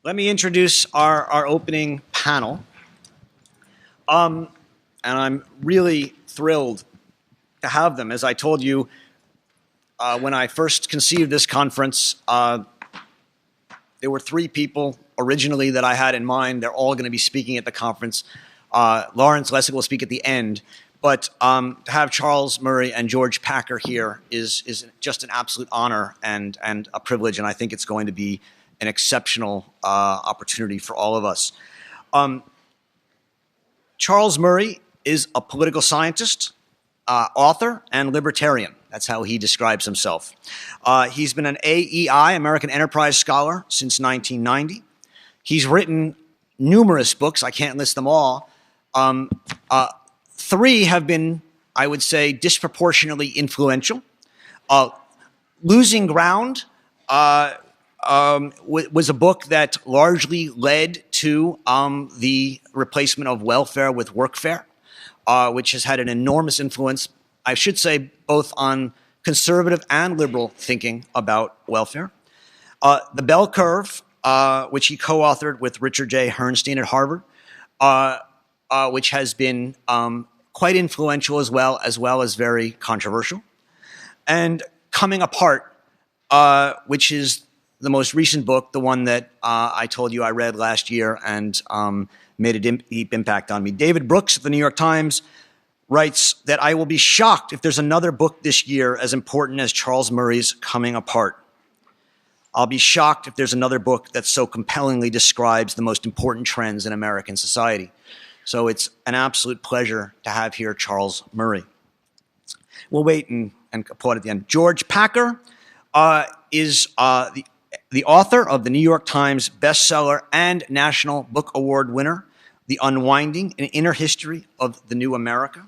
Let me introduce our opening panel. And I'm really thrilled to have them. As I told you, when I first conceived this conference, there were three people originally that I had in mind. They're all going to be speaking at the conference. Lawrence Lessig will speak at the end. But to have Charles Murray and George Packer here is just an absolute honor and a privilege, and I think it's going to be an exceptional opportunity for all of us. Charles Murray is a political scientist, author, and libertarian. That's how he describes himself. He's been an AEI, American Enterprise Scholar, since 1990. He's written numerous books. I can't list them all. Three have been, I would say, disproportionately influential. Losing Ground was a book that largely led to the replacement of welfare with workfare, which has had an enormous influence, I should say, both on conservative and liberal thinking about welfare. The Bell Curve, which he co-authored with Richard J. Herrnstein at Harvard, which has been quite influential as well as very controversial. And Coming Apart, which is the most recent book, the one that I told you I read last year and made a deep impact on me. David Brooks of the New York Times writes that I will be shocked if there's another book this year as important as Charles Murray's Coming Apart. I'll be shocked if there's another book that so compellingly describes the most important trends in American society. So it's an absolute pleasure to have here Charles Murray. We'll wait and applaud at the end. George Packer is the author of the New York Times bestseller and National Book Award winner, The Unwinding, an Inner History of the New America.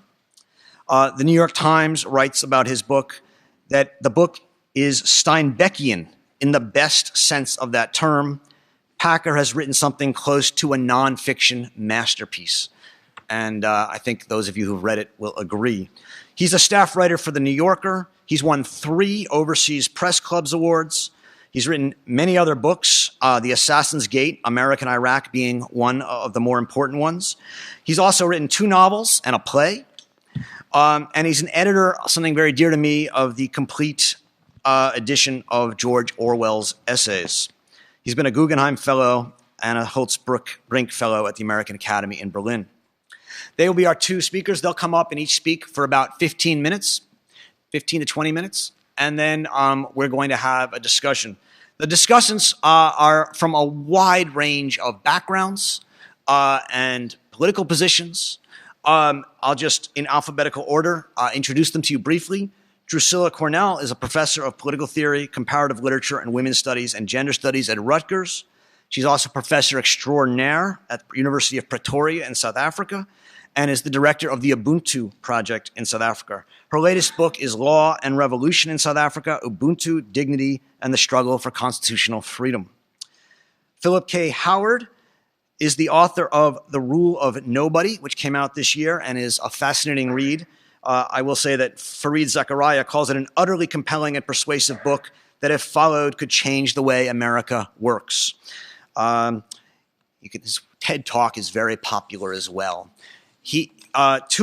The New York Times writes about his book that the book is Steinbeckian in the best sense of that term. Packer has written something close to a nonfiction masterpiece. And I think those of you who've read it will agree. He's a staff writer for The New Yorker. He's won 3 Overseas Press Clubs awards. He's written many other books, The Assassin's Gate, American Iraq being one of the more important ones. He's also written 2 novels and a play. And he's an editor, something very dear to me, of the complete edition of George Orwell's essays. He's been a Guggenheim Fellow and a Holtzbrinck Fellow at the American Academy in Berlin. They will be our 2 speakers. They'll come up and each speak for about 15 minutes, 15 to 20 minutes, and then we're going to have a discussion. The discussants are from a wide range of backgrounds and political positions. I'll just, in alphabetical order, introduce them to you briefly. Drucilla Cornell is a professor of political theory, comparative literature, and women's studies and gender studies at Rutgers. She's also professor extraordinaire at the University of Pretoria in South Africa and is the director of the Ubuntu Project in South Africa. Her latest book is Law and Revolution in South Africa, Ubuntu, Dignity, and the Struggle for Constitutional Freedom. Philip K. Howard is the author of The Rule of Nobody, which came out this year and is a fascinating read. I will say that Fareed Zakaria calls it an utterly compelling and persuasive book that, if followed, could change the way America works. His TED Talk is very popular as well. 2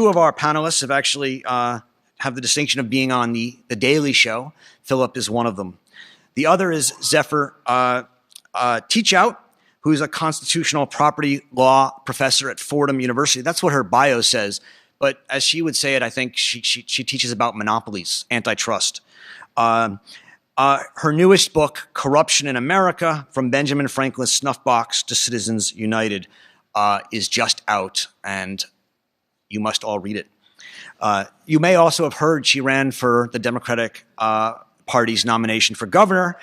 of our panelists have actually have the distinction of being on the Daily Show. Philip is one of them. The other is Zephyr Teachout, who is a constitutional property law professor at Fordham University. That's what her bio says. But as she would say it, I think she teaches about monopolies, antitrust. Her newest book, Corruption in America, From Benjamin Franklin's Snuffbox to Citizens United, is just out, and you must all read it. You may also have heard she ran for the Democratic Party's nomination for governor.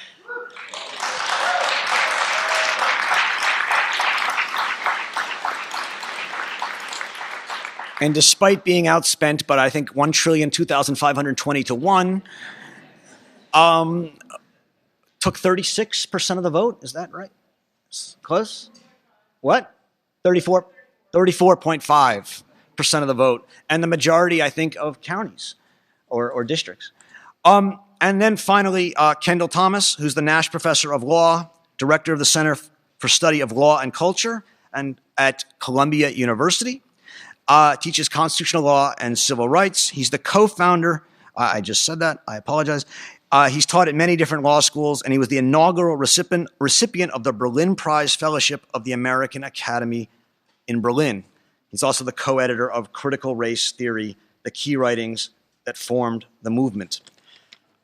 And despite being outspent, but I think 1,02,520 to 1, took 36% of the vote. Is that right? Close? What? 34.5% of the vote. And the majority, I think, of counties or districts. And then finally, Kendall Thomas, who's the Nash Professor of Law, Director of the Center for study of law and culture and at Columbia University. Teaches constitutional law and civil rights. He's the co-founder. I just said that. I apologize. He's taught at many different law schools, and he was the inaugural recipient of the Berlin Prize Fellowship of the American Academy in Berlin. He's also the co-editor of Critical Race Theory, the key writings that formed the movement.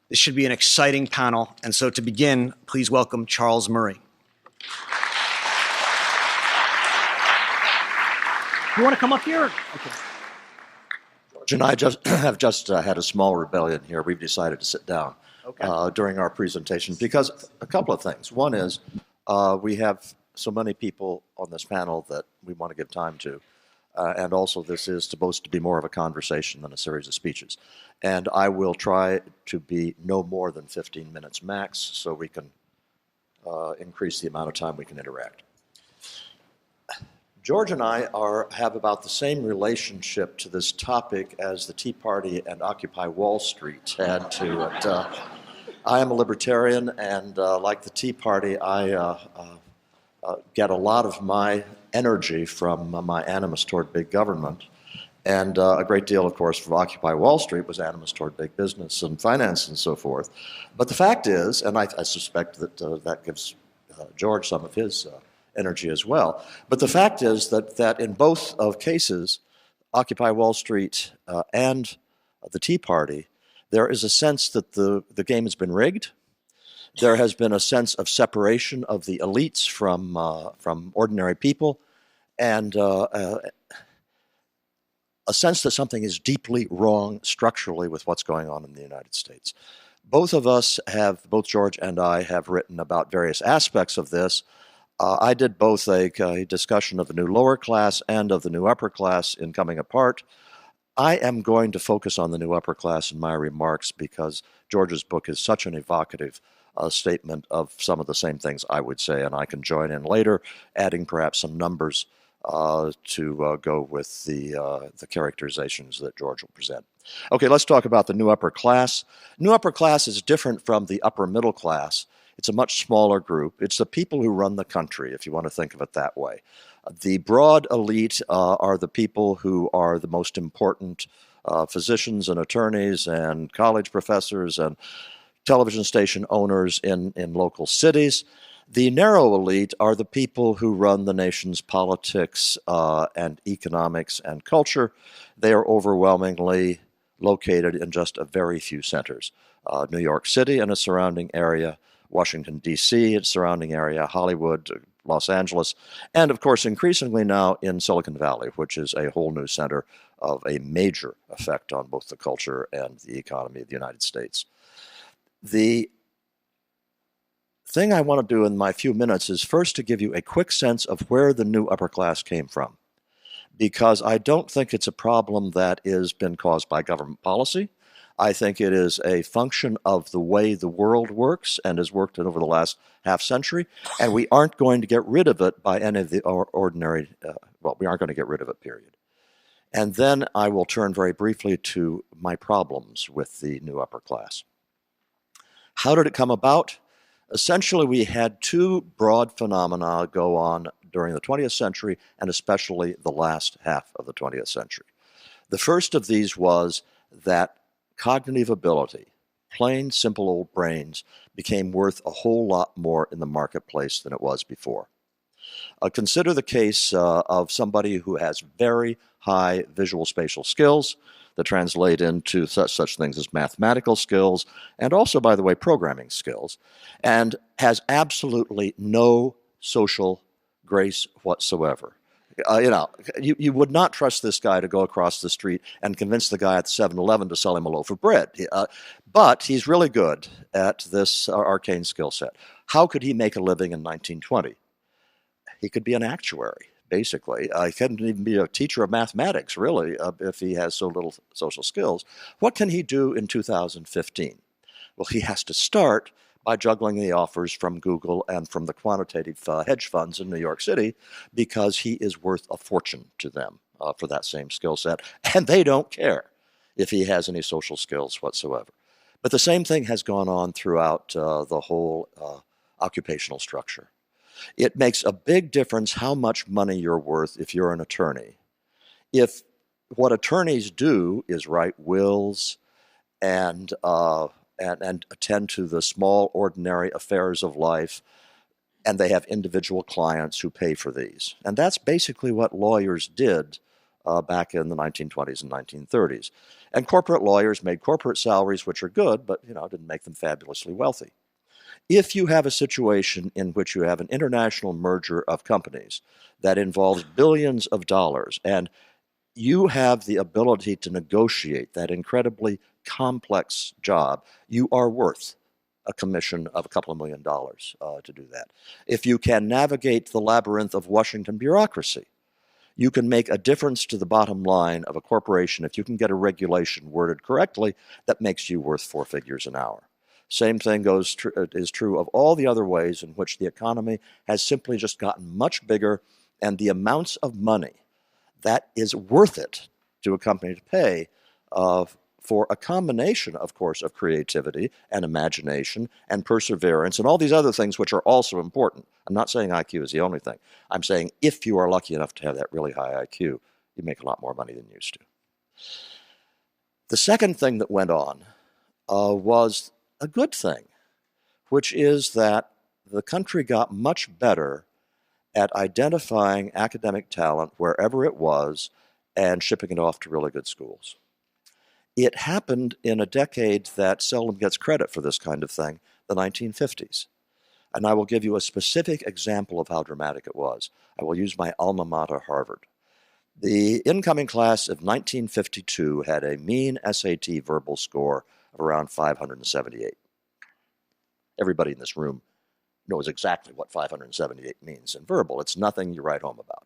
This should be an exciting panel, and so to begin, please welcome Charles Murray. You want to come up here? Okay. George and I have just had a small rebellion here. We've decided to sit down during our presentation because a couple of things. One is we have so many people on this panel that we want to give time to. And also this is supposed to be more of a conversation than a series of speeches. And I will try to be no more than 15 minutes max so we can increase the amount of time we can interact. George and I have about the same relationship to this topic as the Tea Party and Occupy Wall Street had to it. I am a libertarian, and like the Tea Party, I get a lot of my energy from my animus toward big government. And a great deal, of course, from Occupy Wall Street was animus toward big business and finance and so forth. But the fact is, and I suspect that that gives George some of his energy as well. But the fact is that in both of cases, Occupy Wall Street and the Tea Party, there is a sense that the game has been rigged. There has been a sense of separation of the elites from ordinary people, and a sense that something is deeply wrong structurally with what's going on in the United States. Both George and I have written about various aspects of this. I did both a discussion of the new lower class and of the new upper class in Coming Apart. I am going to focus on the new upper class in my remarks because George's book is such an evocative statement of some of the same things I would say, and I can join in later, adding perhaps some numbers to go with the characterizations that George will present. Okay, let's talk about the new upper class. New upper class is different from the upper middle class. It's a much smaller group. It's the people who run the country, if you want to think of it that way. The broad elite are the people who are the most important physicians and attorneys and college professors and television station owners in local cities. The narrow elite are the people who run the nation's politics and economics and culture. They are overwhelmingly located in just a very few centers. New York City and its surrounding area, Washington, D.C., its surrounding area, Hollywood, Los Angeles, and of course increasingly now in Silicon Valley, which is a whole new center of a major effect on both the culture and the economy of the United States. The thing I want to do in my few minutes is first to give you a quick sense of where the new upper class came from, because I don't think it's a problem that has been caused by government policy. I think it is a function of the way the world works and has worked over the last half century, and we aren't going to get rid of it by any of the ordinary, we aren't going to get rid of it, period. And then I will turn very briefly to my problems with the new upper class. How did it come about? Essentially, we had two broad phenomena go on during the 20th century, and especially the last half of the 20th century. The first of these was that cognitive ability, plain, simple old brains, became worth a whole lot more in the marketplace than it was before. Consider the case of somebody who has very high visual spatial skills that translate into such things as mathematical skills and also, by the way, programming skills, and has absolutely no social grace whatsoever. You would not trust this guy to go across the street and convince the guy at the 7-Eleven to sell him a loaf of bread. But he's really good at this arcane skill set. How could he make a living in 1920? He could be an actuary, basically. He couldn't even be a teacher of mathematics, really, if he has so little social skills. What can he do in 2015? Well, he has to start by juggling the offers from Google and from the quantitative hedge funds in New York City, because he is worth a fortune to them for that same skill set, and they don't care if he has any social skills whatsoever. But the same thing has gone on throughout the whole occupational structure. It makes a big difference how much money you're worth if you're an attorney. If what attorneys do is write wills and attend to the small, ordinary affairs of life, and they have individual clients who pay for these. And that's basically what lawyers did back in the 1920s and 1930s. And corporate lawyers made corporate salaries, which are good, but didn't make them fabulously wealthy. If you have a situation in which you have an international merger of companies that involves billions of dollars, and you have the ability to negotiate that incredibly complex job, you are worth a commission of a couple of $1 million to do that. If you can navigate the labyrinth of Washington bureaucracy, you can make a difference to the bottom line of a corporation if you can get a regulation worded correctly that makes you worth 4 figures an hour. Same thing is true of all the other ways in which the economy has simply just gotten much bigger, and the amounts of money that is worth it to a company to pay for a combination, of course, of creativity and imagination and perseverance and all these other things which are also important. I'm not saying IQ is the only thing. I'm saying if you are lucky enough to have that really high IQ, you make a lot more money than you used to. The second thing that went on was a good thing, which is that the country got much better at identifying academic talent wherever it was and shipping it off to really good schools. It happened in a decade that seldom gets credit for this kind of thing, the 1950s. And I will give you a specific example of how dramatic it was. I will use my alma mater, Harvard. The incoming class of 1952 had a mean SAT verbal score of around 578. Everybody in this room knows exactly what 578 means in verbal. It's nothing you write home about.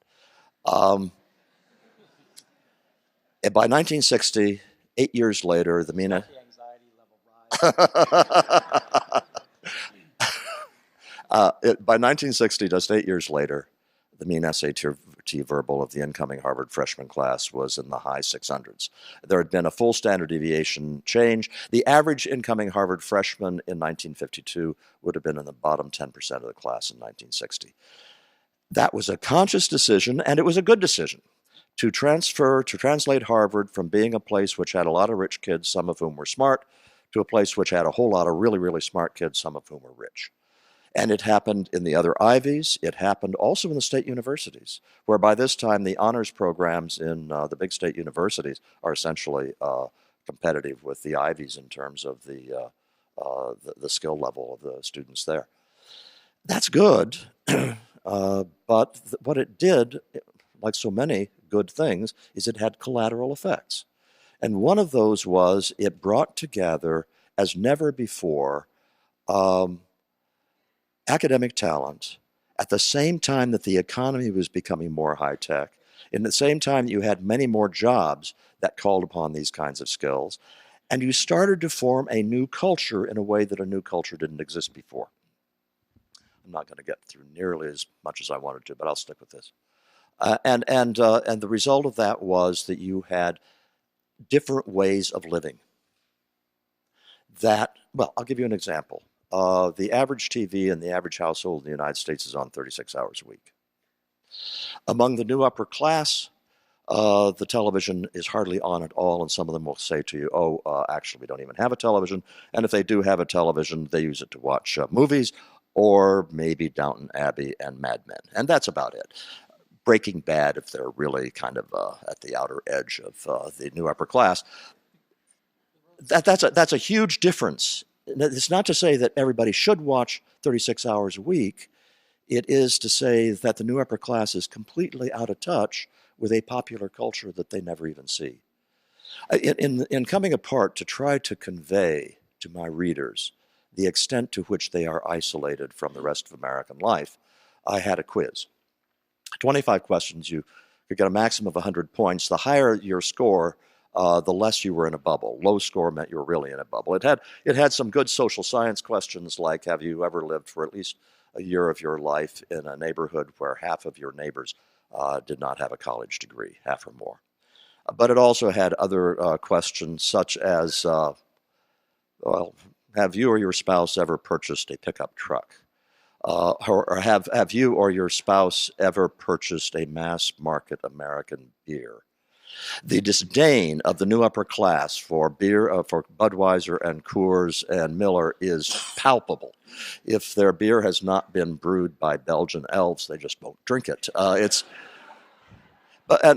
And by 1960, 8 years later, the mean... The anxiety level rise. By 1960, just 8 years later, the mean SAT verbal of the incoming Harvard freshman class was in the high 600s. There had been a full standard deviation change. The average incoming Harvard freshman in 1952 would have been in the bottom 10% of the class in 1960. That was a conscious decision, and it was a good decision, to translate Harvard from being a place which had a lot of rich kids, some of whom were smart, to a place which had a whole lot of really, really smart kids, some of whom were rich. And it happened in the other Ivies. It happened also in the state universities, where by this time the honors programs in the big state universities are essentially competitive with the Ivies in terms of the skill level of the students there. That's good, but what it did, like so many good things, is it had collateral effects. And one of those was it brought together, as never before, academic talent at the same time that the economy was becoming more high-tech, in the same time that you had many more jobs that called upon these kinds of skills, and you started to form a new culture in a way that a new culture didn't exist before. I'm not going to get through nearly as much as I wanted to, but I'll stick with this. And the result of that was that you had different ways of living. Well, I'll give you an example. The average TV in the average household in the United States is on 36 hours a week. Among the new upper class, the television is hardly on at all, and some of them will say to you, actually, we don't even have a television. And if they do have a television, they use it to watch movies, or maybe Downton Abbey and Mad Men. And that's about it. Breaking Bad, if they're really kind of at the outer edge of the new upper class. That's a huge difference. It's not to say that everybody should watch 36 hours a week. It is to say that the new upper class is completely out of touch with a popular culture that they never even see. In coming apart to try to convey to my readers the extent to which they are isolated from the rest of American life, I had a quiz. 25 questions. You could get a maximum of 100 points. The higher your score, the less you were in a bubble. Low score meant you were really in a bubble. It had some good social science questions like, have you ever lived for at least a year of your life in a neighborhood where half of your neighbors did not have a college degree, half or more? But it also had other questions such as, have you or your spouse ever purchased a pickup truck? Or have you or your spouse ever purchased a mass market American beer? The disdain of the new upper class for beer, for Budweiser and Coors and Miller, is palpable. If their beer has not been brewed by Belgian elves, they just won't drink it. And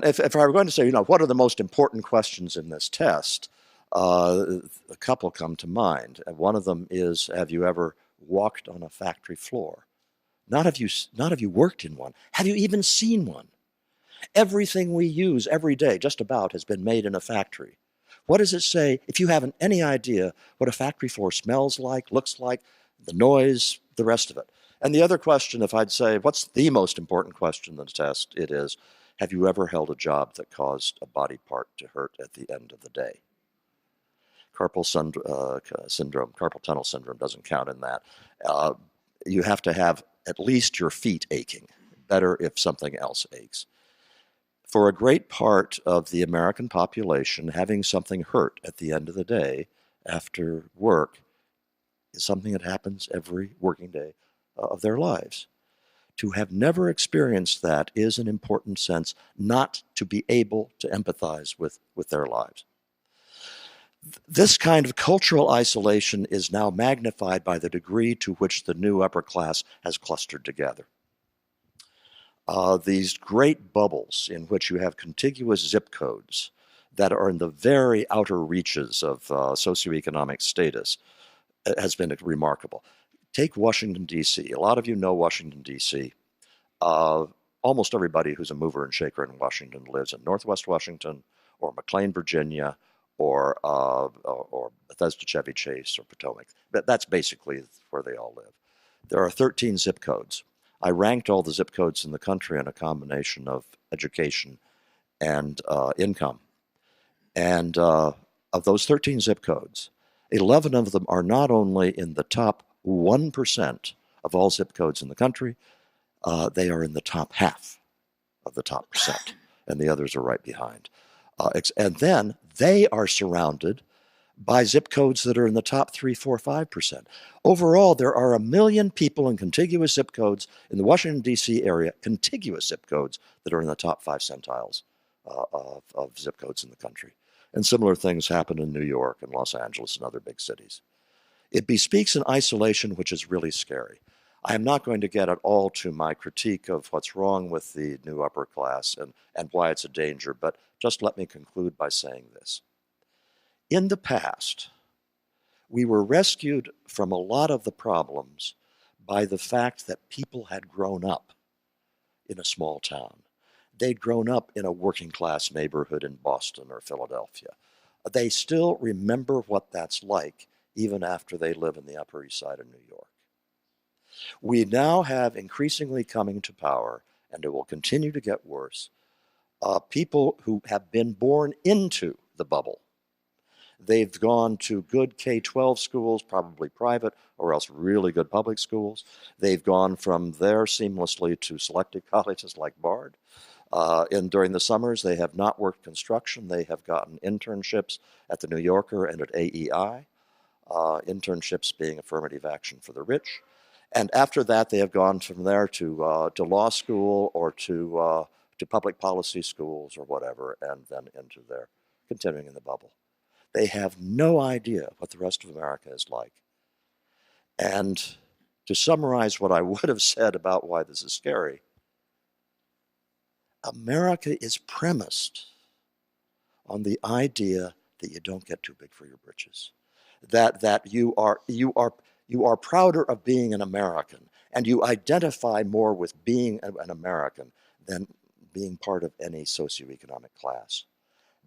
if I were going to say, what are the most important questions in this test, a couple come to mind. And one of them is, have you ever walked on a factory floor? Not have you worked in one. Have you even seen one? Everything we use every day, just about, has been made in a factory. What does it say if you haven't any idea what a factory floor smells like, looks like, the noise, the rest of it? And the other question, if I'd say, what's the most important question in the test, it is, have you ever held a job that caused a body part to hurt at the end of the day? Carpal tunnel syndrome doesn't count in that. You have to have at least your feet aching. Better if something else aches. For a great part of the American population, having something hurt at the end of the day after work is something that happens every working day of their lives. To have never experienced that is an important sense not to be able to empathize with their lives. This kind of cultural isolation is now magnified by the degree to which the new upper class has clustered together. These great bubbles in which you have contiguous zip codes that are in the very outer reaches of socioeconomic status has been remarkable. Take Washington, D.C. A lot of you know Washington, D.C. Almost everybody who's a mover and shaker in Washington lives in Northwest Washington or McLean, Virginia, or Bethesda, Chevy Chase, or Potomac. But that's basically where they all live. There are 13 zip codes. I ranked all the zip codes in the country in a combination of education and income. And of those 13 zip codes, 11 of them are not only in the top 1% of all zip codes in the country, they are in the top half of the top percent, and the others are right behind. And then they are surrounded by zip codes that are in the top 3, 4, 5%. Overall, there are 1 million people in contiguous zip codes in the Washington, D.C. area, contiguous zip codes that are in the top 5 centiles of zip codes in the country. And similar things happen in New York and Los Angeles and other big cities. It bespeaks an isolation which is really scary. I am not going to get at all to my critique of what's wrong with the new upper class and why it's a danger, but just let me conclude by saying this. In the past, we were rescued from a lot of the problems by the fact that people had grown up in a small town. They'd grown up in a working class neighborhood in Boston or Philadelphia. They still remember what that's like, even after they live in the Upper East Side of New York. We now have increasingly coming to power, and it will continue to get worse, people who have been born into the bubble. They've gone to good K-12 schools, probably private, or else really good public schools. They've gone from there seamlessly to selected colleges like Bard. During the summers, they have not worked construction. They have gotten internships at the New Yorker and at AEI, internships being affirmative action for the rich. And after that, they have gone from there to law school or to public policy schools or whatever, and then into their continuing in the bubble. They have no idea what the rest of America is like. And to summarize what I would have said about why this is scary, America is premised on the idea that you don't get too big for your britches, that you are prouder of being an American, and you identify more with being an American than being part of any socioeconomic class.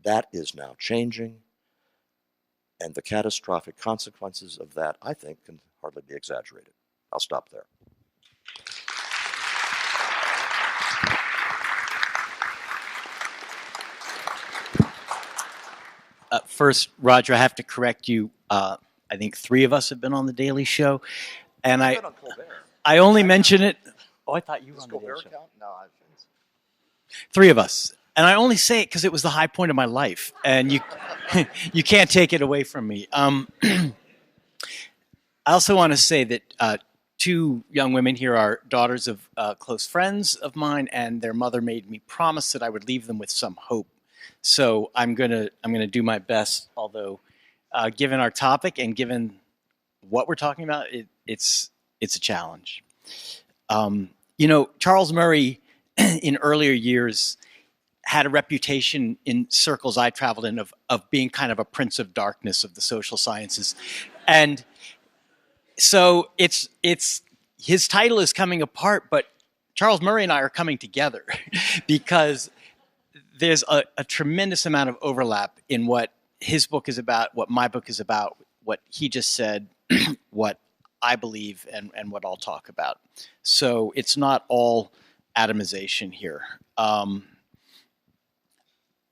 That is now changing, and the catastrophic consequences of that, I think, can hardly be exaggerated. I'll stop there. First, Roger, I have to correct you. I think 3 of us have been on The Daily Show, and I only mention it. Oh, I thought you were on The Daily Show. No, I shouldn't. 3 of us, and I only say it because it was the high point of my life, and you you can't take it away from me. I also want to say that two young women here are daughters of close friends of mine, and their mother made me promise that I would leave them with some hope. So I'm gonna do my best. Although, given our topic and given what we're talking about, it's a challenge. Charles Murray in earlier years had a reputation in circles I traveled in of being kind of a prince of darkness of the social sciences, and so it's his title is coming apart, but Charles Murray and I are coming together because there's a tremendous amount of overlap in what his book is about, what my book is about, what he just said, what I believe, and what I'll talk about. So it's not all atomization here.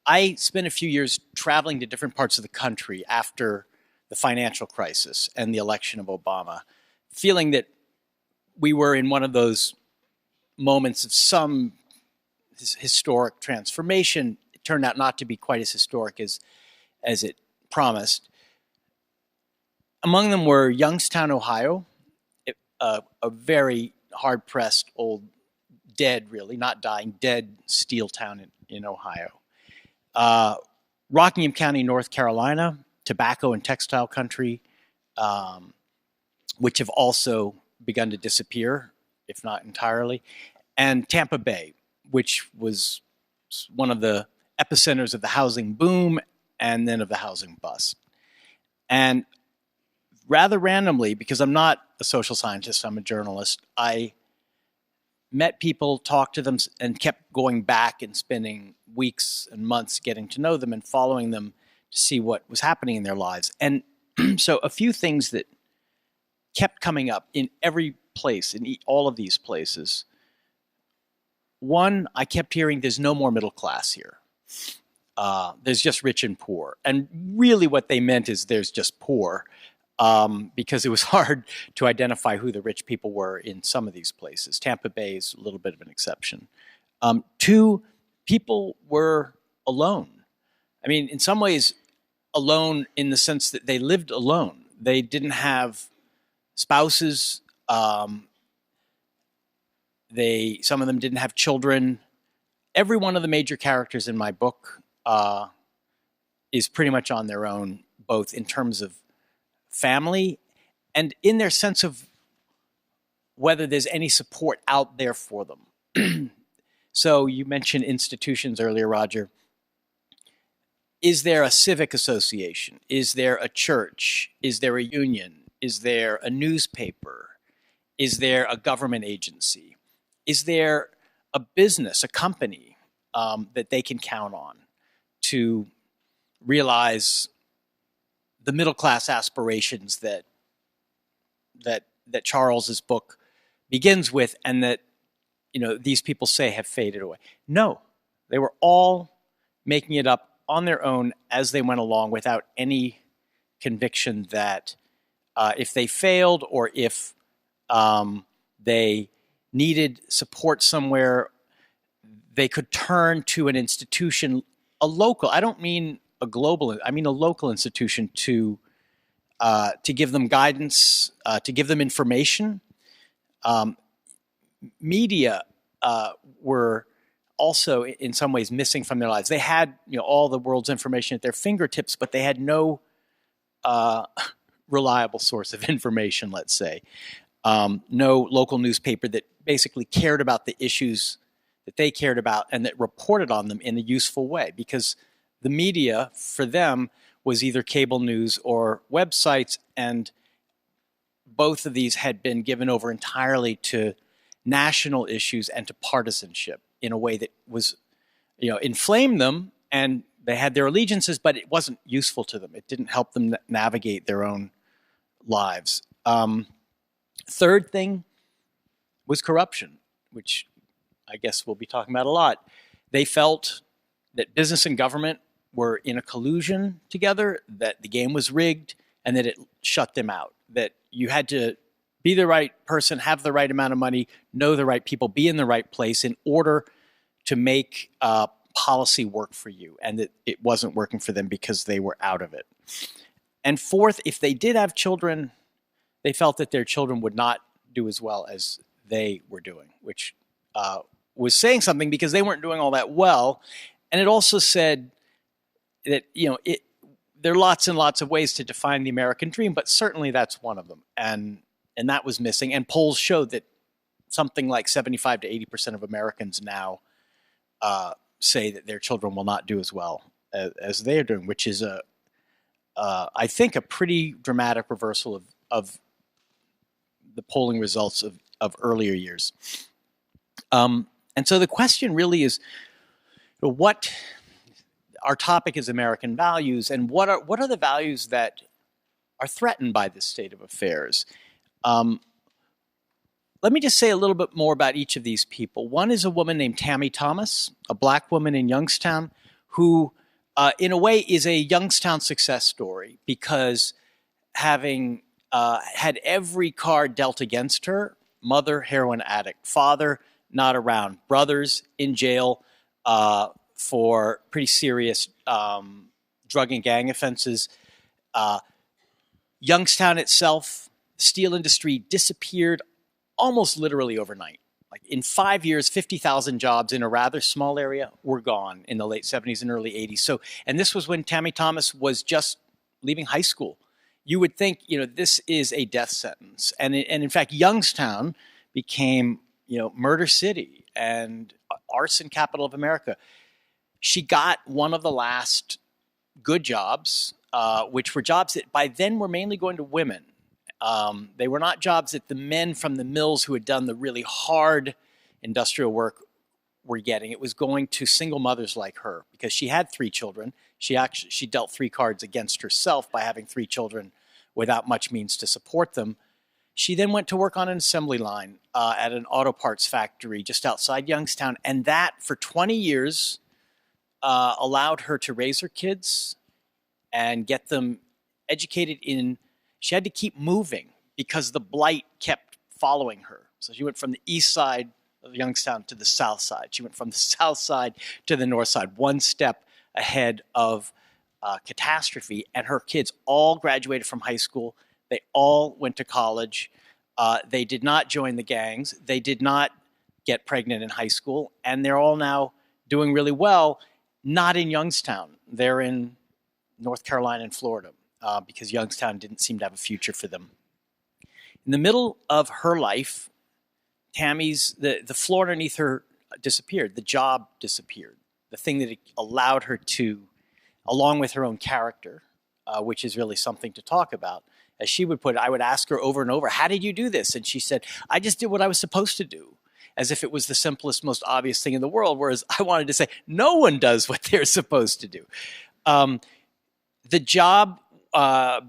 I spent a few years traveling to different parts of the country after the financial crisis and the election of Obama, feeling that we were in one of those moments of some historic transformation. It turned out not to be quite as historic as it promised. Among them were Youngstown, Ohio, a very hard-pressed old, dead really, not dying, dead steel town in Ohio. Rockingham County, North Carolina, tobacco and textile country, which have also begun to disappear, if not entirely, and Tampa Bay, which was one of the epicenters of the housing boom and then of the housing bust. And rather randomly, because I'm not a social scientist, I'm a journalist, I met people, talked to them, and kept going back and spending weeks and months getting to know them and following them to see what was happening in their lives. And so a few things that kept coming up in every place, in all of these places. One, I kept hearing there's no more middle class here. There's just rich and poor. And really what they meant is there's just poor, because it was hard to identify who the rich people were in some of these places. Tampa Bay is a little bit of an exception. Two, people were alone. I mean, in some ways, alone in the sense that they lived alone. They didn't have spouses. Some of them didn't have children. Every one of the major characters in my book is pretty much on their own, both in terms of family and in their sense of whether there's any support out there for them. So you mentioned institutions earlier, Roger. Is there a civic association? Is there a church? Is there a union? Is there a newspaper? Is there a government agency? Is there a business, a company that they can count on to realize the middle class aspirations that Charles's book begins with, and that these people say have faded away? No, they were all making it up on their own as they went along, without any conviction that if they failed or if they needed support somewhere, they could turn to an institution, a local. I don't mean a global. I mean a local institution to give them guidance, to give them information. Media were also in some ways missing from their lives. They had all the world's information at their fingertips, but they had no reliable source of information, let's say. No local newspaper that basically cared about the issues that they cared about and that reported on them in a useful way, because the media for them was either cable news or websites, and both of these had been given over entirely to national issues and to partisanship in a way that was, inflamed them, and they had their allegiances, but it wasn't useful to them. It didn't help them navigate their own lives. Third thing was corruption, which I guess we'll be talking about a lot. They felt that business and government were in a collusion together, that the game was rigged, and that it shut them out, that you had to be the right person, have the right amount of money, know the right people, be in the right place in order to make policy work for you, and that it wasn't working for them because they were out of it. And fourth, if they did have children, they felt that their children would not do as well as they were doing, which was saying something because they weren't doing all that well. And it also said that, there are lots and lots of ways to define the American dream, but certainly that's one of them. And that was missing. And polls showed that something like 75 to 80% of Americans now say that their children will not do as well as they are doing, which is I think a pretty dramatic reversal of the polling results of earlier years. And so the question really is, what our topic is American values, and what are the values that are threatened by this state of affairs? Let me just say a little bit more about each of these people. One is a woman named Tammy Thomas, a black woman in Youngstown, who in a way is a Youngstown success story, because having had every card dealt against her, mother, heroin addict, father, not around, brothers in jail for pretty serious drug and gang offenses. Youngstown itself, steel industry disappeared almost literally overnight. Like in 5 years, 50,000 jobs in a rather small area were gone in the late 70s and early 80s. So, and this was when Tammy Thomas was just leaving high school. You would think, this is a death sentence. And in fact, Youngstown became, Murder City and arson capital of America. She got one of the last good jobs, which were jobs that by then were mainly going to women. They were not jobs that the men from the mills who had done the really hard industrial work were getting. It was going to single mothers like her, because she had 3 children. She dealt 3 cards against herself by having 3 children without much means to support them. She then went to work on an assembly line at an auto parts factory just outside Youngstown. And that, for 20 years, allowed her to raise her kids and get them educated in. She had to keep moving because the blight kept following her. So she went from the east side of Youngstown to the south side. She went from the south side to the north side, one step ahead of catastrophe. And her kids all graduated from high school. They all went to college. They did not join the gangs. They did not get pregnant in high school. And they're all now doing really well, not in Youngstown. They're in North Carolina and Florida. Because Youngstown didn't seem to have a future for them. In the middle of her life, Tammy's, the floor underneath her disappeared. The job disappeared. The thing that allowed her to, along with her own character, which is really something to talk about, as she would put it, I would ask her over and over, how did you do this? And she said, I just did what I was supposed to do, as if it was the simplest, most obvious thing in the world, whereas I wanted to say, no one does what they're supposed to do. The job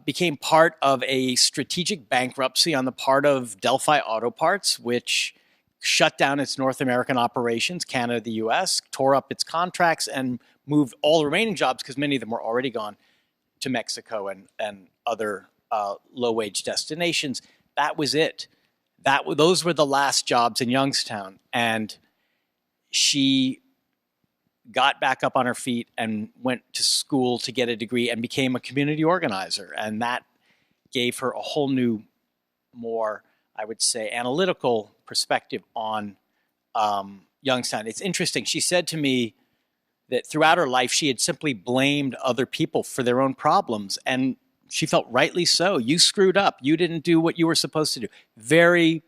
became part of a strategic bankruptcy on the part of Delphi Auto Parts, which shut down its North American operations, Canada, the U.S., tore up its contracts, and moved all the remaining jobs, because many of them were already gone, to Mexico and other low-wage destinations. That was it. Those were the last jobs in Youngstown. And she got back up on her feet and went to school to get a degree and became a community organizer. And that gave her a whole new, more, I would say, analytical perspective on Youngstown. It's interesting. She said to me that throughout her life, she had simply blamed other people for their own problems. And she felt rightly so. You screwed up. You didn't do what you were supposed to do. Very,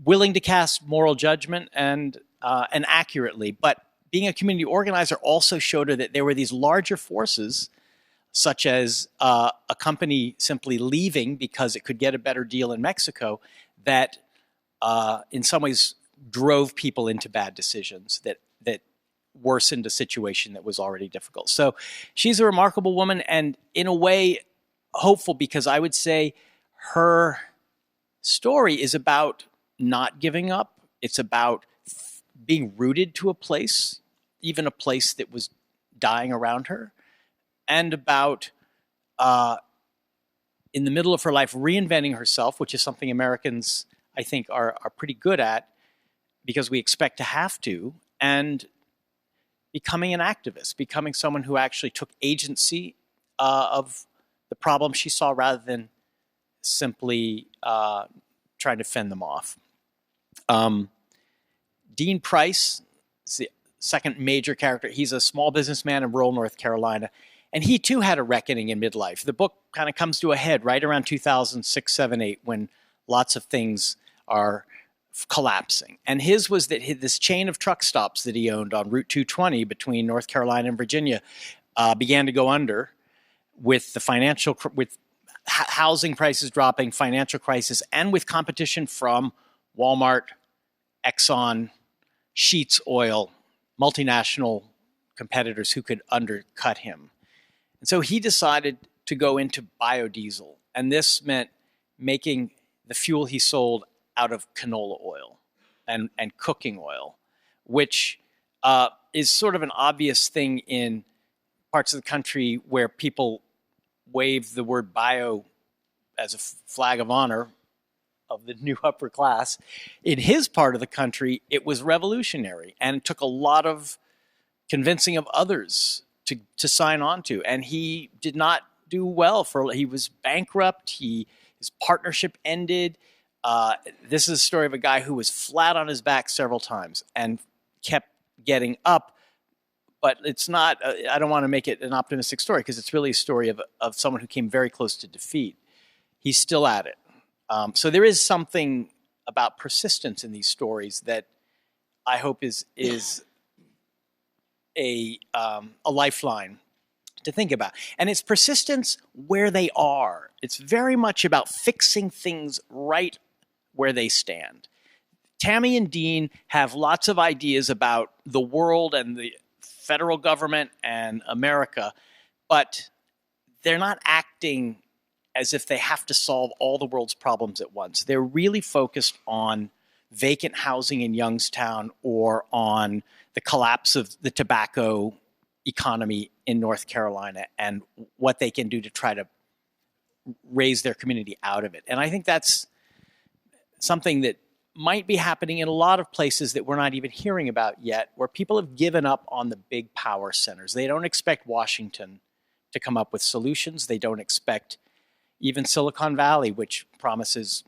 willing to cast moral judgment and accurately. But being a community organizer also showed her that there were these larger forces, such as a company simply leaving because it could get a better deal in Mexico, that in some ways drove people into bad decisions that worsened a situation that was already difficult. So she's a remarkable woman, and in a way hopeful, because I would say her story is about not giving up. It's about being rooted to a place, even a place that was dying around her, and about, in the middle of her life, reinventing herself, which is something Americans, I think, are pretty good at, because we expect to have to, and becoming an activist, becoming someone who actually took agency of the problem she saw, rather than simply trying to fend them off. Dean Price is the second major character. He's a small businessman in rural North Carolina, and he too had a reckoning in midlife. The book kind of comes to a head right around 2006, 7, 8, when lots of things are collapsing. And his was that this chain of truck stops that he owned on Route 220 between North Carolina and Virginia began to go under with the with housing prices dropping, financial crisis, and with competition from Walmart, Exxon, Sheets Oil, multinational competitors who could undercut him. And so he decided to go into biodiesel. And this meant making the fuel he sold out of canola oil and cooking oil, which is sort of an obvious thing in parts of the country where people wave the word bio as a flag of honor of the new upper class. In his part of the country, it was revolutionary, and it took a lot of convincing of others to sign on to. And he did not do well. He was bankrupt. His partnership ended. This is a story of a guy who was flat on his back several times and kept getting up. But it's not, I don't want to make it an optimistic story, because it's really a story of someone who came very close to defeat. He's still at it. So there is something about persistence in these stories that I hope is a lifeline to think about. And it's persistence where they are. It's very much about fixing things right where they stand. Tammy and Dean have lots of ideas about the world and the federal government and America, but they're not acting as if they have to solve all the world's problems at once. They're really focused on vacant housing in Youngstown or on the collapse of the tobacco economy in North Carolina and what they can do to try to raise their community out of it. And I think that's something that might be happening in a lot of places that we're not even hearing about yet, where people have given up on the big power centers. They don't expect Washington to come up with solutions. They don't expect even Silicon Valley, which promises,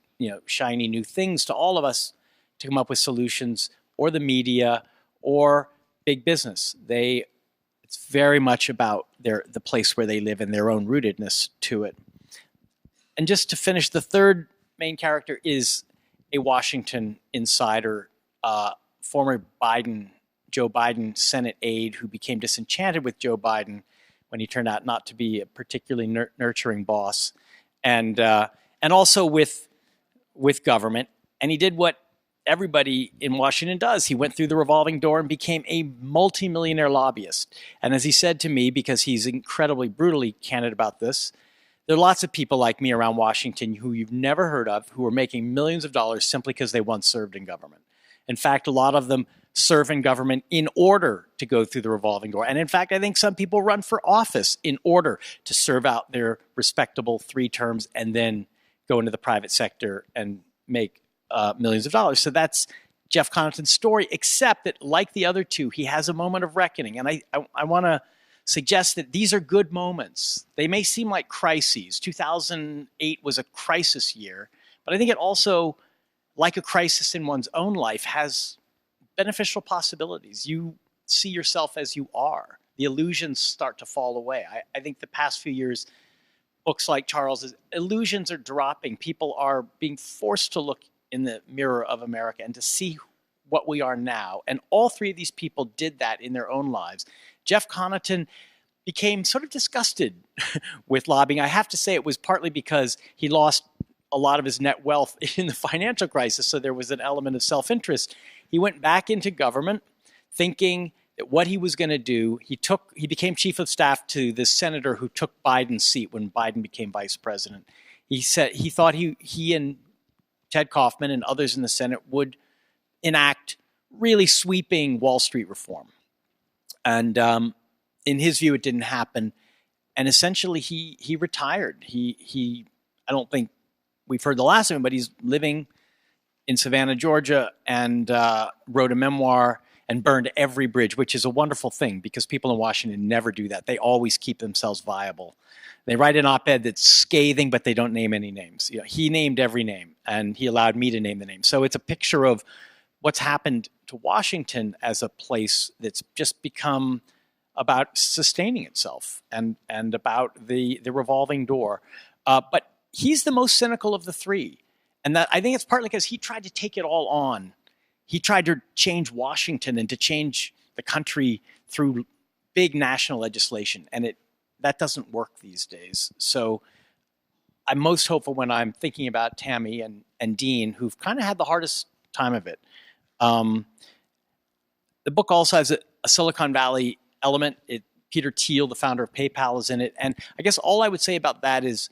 shiny new things to all of us, to come up with solutions, or the media, or big business. It's very much about the place where they live and their own rootedness to it. And just to finish, the third main character is a Washington insider, former Joe Biden Senate aide who became disenchanted with Joe Biden when he turned out not to be a particularly nurturing boss, and also with government. And he did what everybody in Washington does. He went through the revolving door and became a multimillionaire lobbyist. And as he said to me, because he's incredibly brutally candid about this, there are lots of people like me around Washington who you've never heard of, who are making millions of dollars simply because they once served in government. In fact, a lot of them serve in government in order to go through the revolving door. And in fact, I think some people run for office in order to serve out their respectable 3 terms and then go into the private sector and make millions of dollars. So that's Jeff Connaughton's story, except that, like the other two, he has a moment of reckoning. And I want to suggest that these are good moments. They may seem like crises. 2008 was a crisis year, but I think it also, like a crisis in one's own life, has beneficial possibilities. You see yourself as you are. The illusions start to fall away. I think the past few years, books like Charles's, illusions are dropping. People are being forced to look in the mirror of America and to see what we are now. And all 3 of these people did that in their own lives. Jeff Connaughton became sort of disgusted with lobbying. I have to say it was partly because he lost a lot of his net wealth in the financial crisis, so there was an element of self-interest. He went back into government thinking that what he was going to do, he became chief of staff to this senator who took Biden's seat when Biden became vice president. He said he thought he and Ted Kaufman and others in the Senate would enact really sweeping Wall Street reform. And in his view, it didn't happen. And essentially, he retired. He I don't think we've heard the last of him, but he's living in Savannah, Georgia, and wrote a memoir and burned every bridge, which is a wonderful thing because people in Washington never do that. They always keep themselves viable. They write an op-ed that's scathing, but they don't name any names. He named every name. and he allowed me to name the names. So it's a picture of what's happened to Washington as a place that's just become about sustaining itself and about the revolving door. But he's the most cynical of the three. And that I think it's partly because he tried to take it all on. He tried to change Washington and to change the country through big national legislation. And that doesn't work these days. So I'm most hopeful when I'm thinking about Tammy and Dean, who've kind of had the hardest time of it. The book also has a Silicon Valley element. Peter Thiel, the founder of PayPal, is in it. And I guess all I would say about that is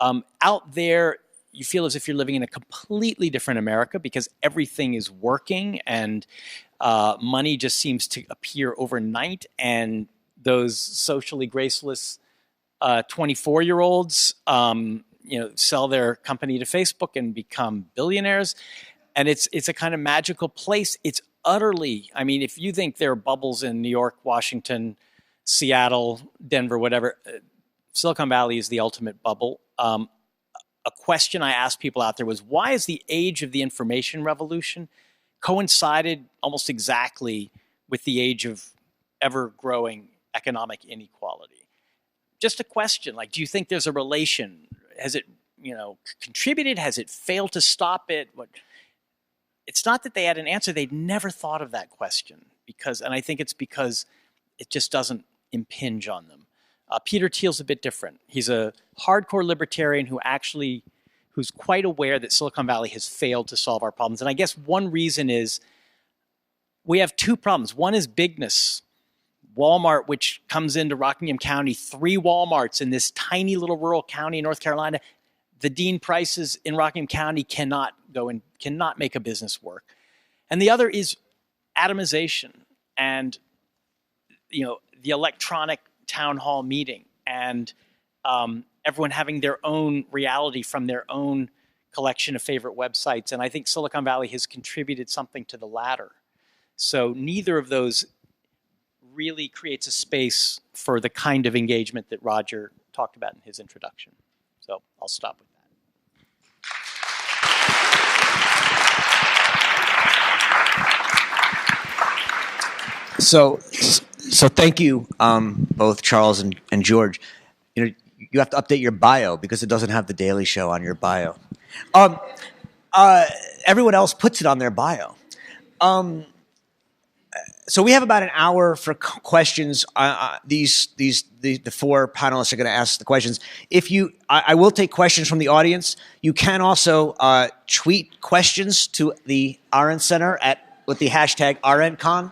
out there, you feel as if you're living in a completely different America because everything is working and money just seems to appear overnight. And those socially graceless 24-year-olds, sell their company to Facebook and become billionaires. And it's a kind of magical place. It's utterly, I mean, if you think there are bubbles in New York, Washington, Seattle, Denver, whatever, Silicon Valley is the ultimate bubble. A question I asked people out there was, why is the age of the information revolution coincided almost exactly with the age of ever-growing economic inequality? Just a question, like, do you think there's a relation? Has it, contributed? Has it failed to stop it? It's not that they had an answer. They'd never thought of that question and I think it's because it just doesn't impinge on them. Peter Thiel's a bit different. He's a hardcore libertarian who's quite aware that Silicon Valley has failed to solve our problems. And I guess one reason is we have two problems. One is bigness. Walmart, which comes into Rockingham County, 3 Walmarts in this tiny little rural county in North Carolina. The Dean prices in Rockingham County cannot make a business work. And the other is atomization and, the electronic town hall meeting and everyone having their own reality from their own collection of favorite websites. And I think Silicon Valley has contributed something to the latter. So neither of those really creates a space for the kind of engagement that Roger talked about in his introduction. So I'll stop with that. So thank you, both Charles and George. You have to update your bio because it doesn't have the Daily Show on your bio. Everyone else puts it on their bio. So we have about an hour for questions. The 4 panelists are going to ask the questions. I will take questions from the audience. You can also tweet questions to the Arendt Center with the hashtag ArendtCon.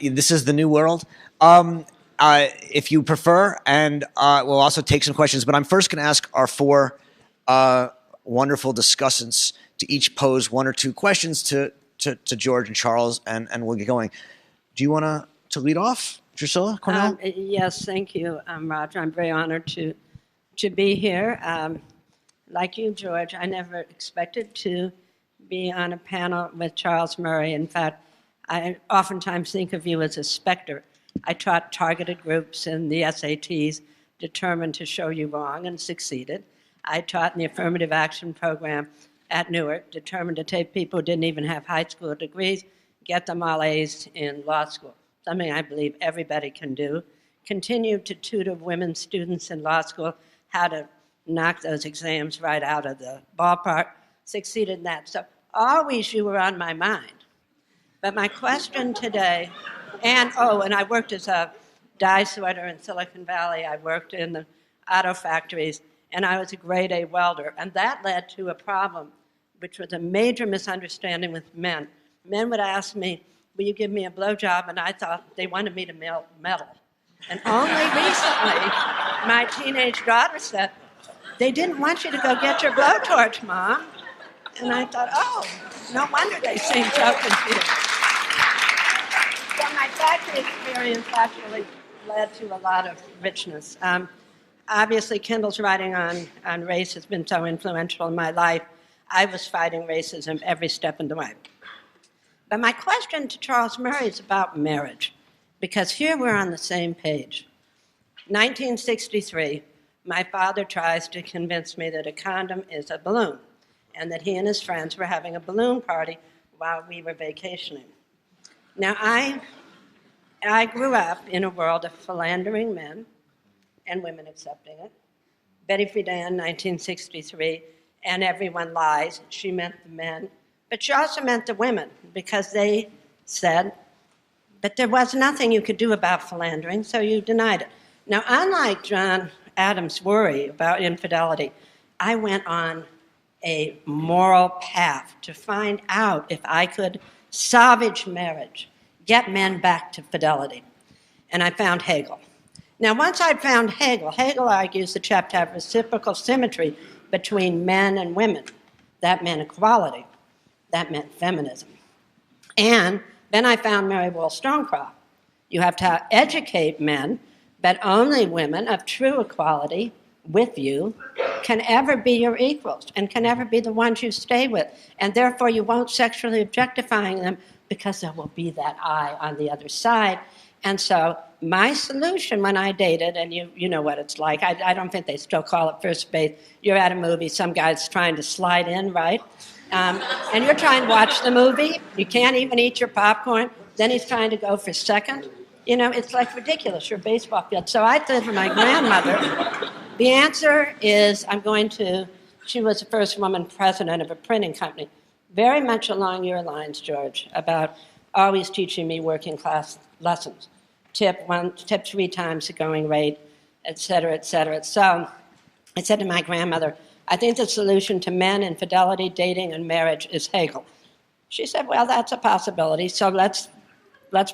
This is the new world. If you prefer, and we'll also take some questions. But I'm first going to ask our 4 wonderful discussants to each pose 1 or 2 questions to George and Charles, and we'll get going. Do you want to lead off, Drucilla, Cornell? Yes, thank you, Roger. I'm very honored to be here. Like you, George, I never expected to be on a panel with Charles Murray. In fact, I oftentimes think of you as a specter. I taught targeted groups in the SATs, determined to show you wrong, and succeeded. I taught in the affirmative action program at Newark, determined to take people who didn't even have high school degrees, get them all A's in law school, something I believe everybody can do. Continued to tutor women students in law school how to knock those exams right out of the ballpark, succeeded in that. So always you were on my mind. But my question today, and I worked as a dye sorter in Silicon Valley. I worked in the auto factories, and I was a grade A welder. And that led to a problem, which was a major misunderstanding with men. Men would ask me, will you give me a blowjob? And I thought they wanted me to melt metal. And only recently, my teenage daughter said, they didn't want you to go get your blowtorch, Mom. And I thought, no wonder they seem so confused. So my factory experience actually led to a lot of richness. Obviously, Kendall's writing on race has been so influential in my life. I was fighting racism every step of the way. But my question to Charles Murray is about marriage, because here we're on the same page. 1963, my father tries to convince me that a condom is a balloon and that he and his friends were having a balloon party while we were vacationing. Now, I grew up in a world of philandering men and women accepting it. Betty Friedan, 1963, and everyone lies. She meant the men, but she also meant the women because they said that there was nothing you could do about philandering, so you denied it. Now, unlike John Adams' worry about infidelity, I went on a moral path to find out if I could salvage marriage, get men back to fidelity. And I found Hegel. Now, once I'd found Hegel, Hegel argues that you have to have reciprocal symmetry between men and women. That meant equality. That meant feminism. And then I found Mary Wollstonecraft. You have to educate men, but only women of true equality with you can ever be your equals and can ever be the ones you stay with. And therefore, you won't sexually objectifying them because there will be that eye on the other side. And so my solution when I dated, and you know what it's like, I don't think they still call it first base. You're at a movie, some guy's trying to slide in, right? And you're trying to watch the movie. You can't even eat your popcorn. Then he's trying to go for second. You know, it's like ridiculous. You're a baseball field. So I said to my grandmother, the answer is she was the first woman president of a printing company, very much along your lines, George, about always teaching me working class lessons. Tip 3 times the going rate, et cetera, et cetera. So I said to my grandmother, I think the solution to men, infidelity, dating, and marriage is Hegel. She said, well, that's a possibility, so let's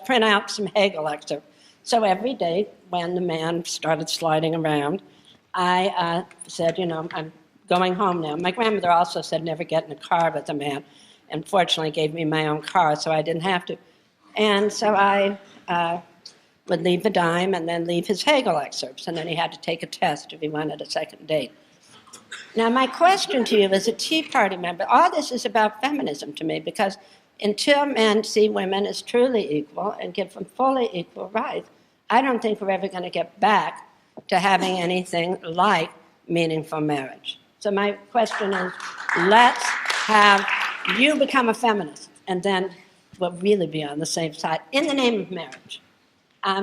print out some Hegel excerpts. So every day when the man started sliding around, I said, I'm going home now. My grandmother also said never get in a car with a man, and fortunately gave me my own car, so I didn't have to. And so I would leave the dime and then leave his Hegel excerpts, and then he had to take a test if he wanted a second date. Now, my question to you as a Tea Party member, all this is about feminism to me, because until men see women as truly equal and give them fully equal rights, I don't think we're ever going to get back to having anything like meaningful marriage. So my question is, let's have you become a feminist, and then we'll really be on the same side in the name of marriage.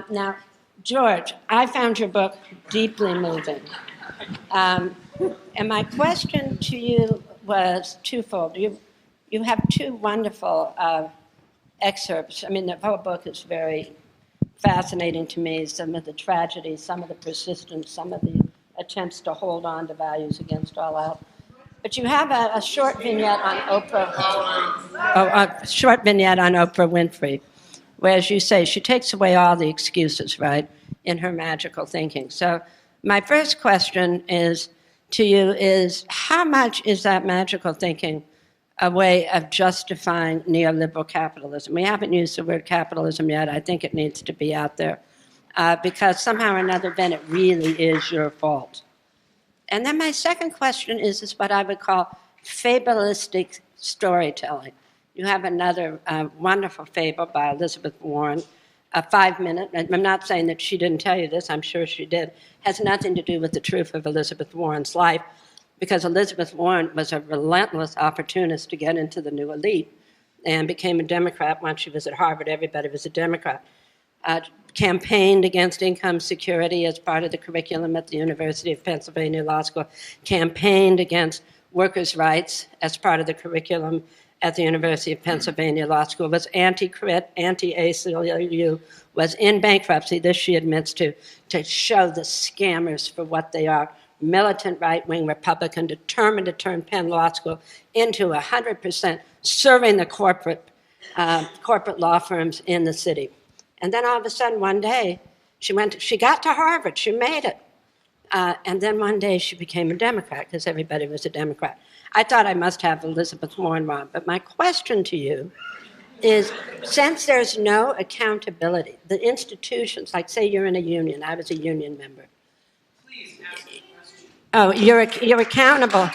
Now, George, I found your book deeply moving. And my question to you was twofold. You have 2 wonderful excerpts. I mean, the whole book is very fascinating to me. Some of the tragedies, some of the persistence, some of the attempts to hold on to values against all else. But you have a short vignette on Oprah. A short vignette on Oprah Winfrey, where, as you say, she takes away all the excuses, right, in her magical thinking. So my first question to you is, how much is that magical thinking a way of justifying neoliberal capitalism? We haven't used the word capitalism yet. I think it needs to be out there because somehow or another, then it really is your fault. And then my second question is what I would call fableistic storytelling. You have another wonderful fable by Elizabeth Warren, a 5-minute, I'm not saying that she didn't tell you this, I'm sure she did, has nothing to do with the truth of Elizabeth Warren's life, because Elizabeth Warren was a relentless opportunist to get into the new elite and became a Democrat. Once she was at Harvard, everybody was a Democrat. Campaigned against income security as part of the curriculum at the University of Pennsylvania Law School, campaigned against workers' rights as part of the curriculum at the University of Pennsylvania Law School, was anti-crit, anti-ACLU, was in bankruptcy, this she admits to show the scammers for what they are. Militant right-wing Republican, determined to turn Penn Law School into 100% serving the corporate law firms in the city. And then all of a sudden, one day, she got to Harvard, she made it. And then one day she became a Democrat because everybody was a Democrat. I thought I must have Elizabeth Warren wrong, but my question to you is, since there's no accountability, the institutions, like say you're in a union, I was a union member. Please ask the question. Oh, you're accountable.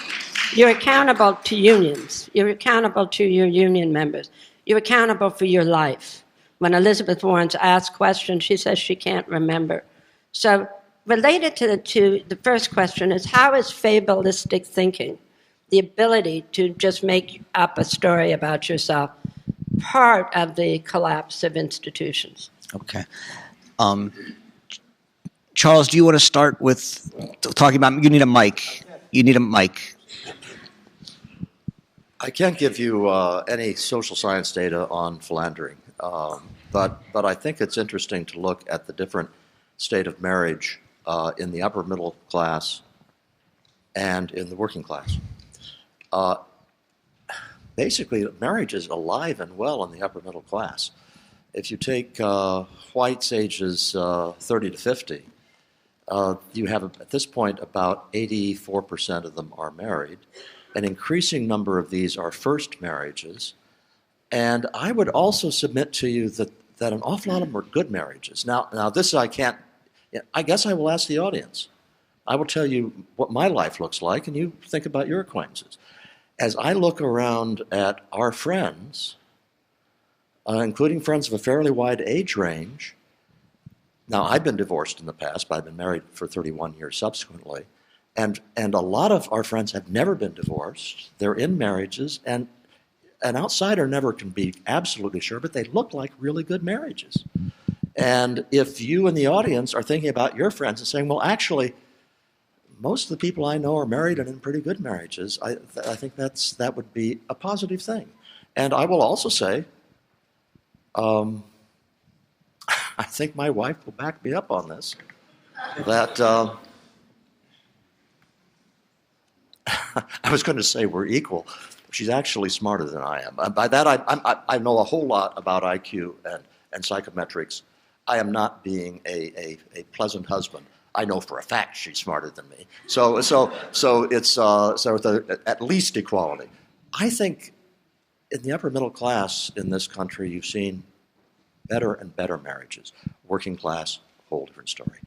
You're accountable to unions. You're accountable to your union members. You're accountable for your life. When Elizabeth Warren's asked questions, she says she can't remember. So related to the first question is, how is fableistic thinking, the ability to just make up a story about yourself, part of the collapse of institutions? Okay. Charles, do you want to start with talking about, you need a mic. You need a mic. I can't give you any social science data on philandering, but I think it's interesting to look at the different state of marriage in the upper middle class and in the working class. Basically, marriage is alive and well in the upper middle class. If you take whites ages 30 to 50, you have, at this point, about 84% of them are married. An increasing number of these are first marriages. And I would also submit to you that an awful lot of them are good marriages. Now this I can't, I guess I will ask the audience. I will tell you what my life looks like, and you think about your acquaintances. As I look around at our friends, including friends of a fairly wide age range, now I've been divorced in the past, but I've been married for 31 years subsequently. And a lot of our friends have never been divorced. They're in marriages, and an outsider never can be absolutely sure, but they look like really good marriages. And if you in the audience are thinking about your friends and saying, well, actually, most of the people I know are married and in pretty good marriages, I think that would be a positive thing. And I will also say, I think my wife will back me up on this, that I was going to say we're equal. She's actually smarter than I am. By that, I know a whole lot about IQ and psychometrics. I am not being a pleasant husband. I know for a fact she's smarter than me. So it's at least equality. I think in the upper middle class in this country, you've seen better and better marriages. Working class, whole different story.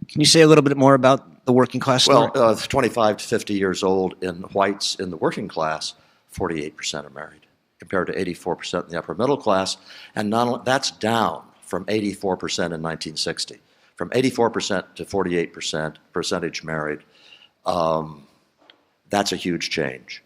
Can you say a little bit more about the working class story? Well, 25 to 50 years old in whites in the working class, 48% are married, compared to 84% in the upper middle class. And that's down from 84% in 1960. From 84% to 48% percentage married, that's a huge change.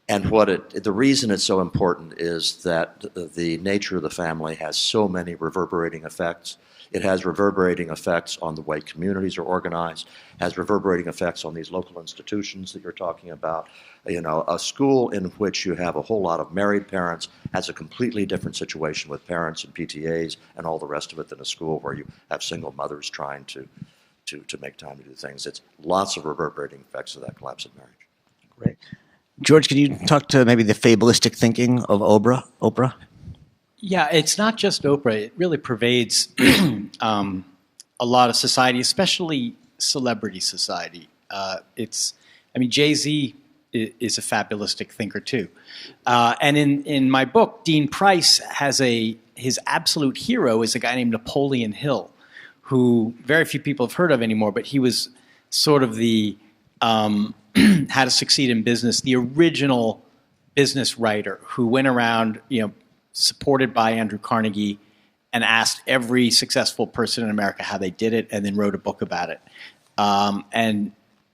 And the reason it's so important is that the nature of the family has so many reverberating effects. It has reverberating effects on the way communities are organized, has reverberating effects on these local institutions that you're talking about. You know, a school in which you have a whole lot of married parents has a completely different situation with parents and PTAs and all the rest of it than a school where you have single mothers trying to make time to do things. It's lots of reverberating effects of that collapse of marriage. Great. George, can you talk to maybe the fableistic thinking of Oprah? Yeah, it's not just Oprah. It really pervades a lot of society, especially celebrity society. Jay-Z is a fableistic thinker too. And in my book, Dean Price has his absolute hero is a guy named Napoleon Hill, who very few people have heard of anymore, but he was sort of the how to succeed in business, the original business writer who went around, supported by Andrew Carnegie, and asked every successful person in America how they did it, and then wrote a book about it. And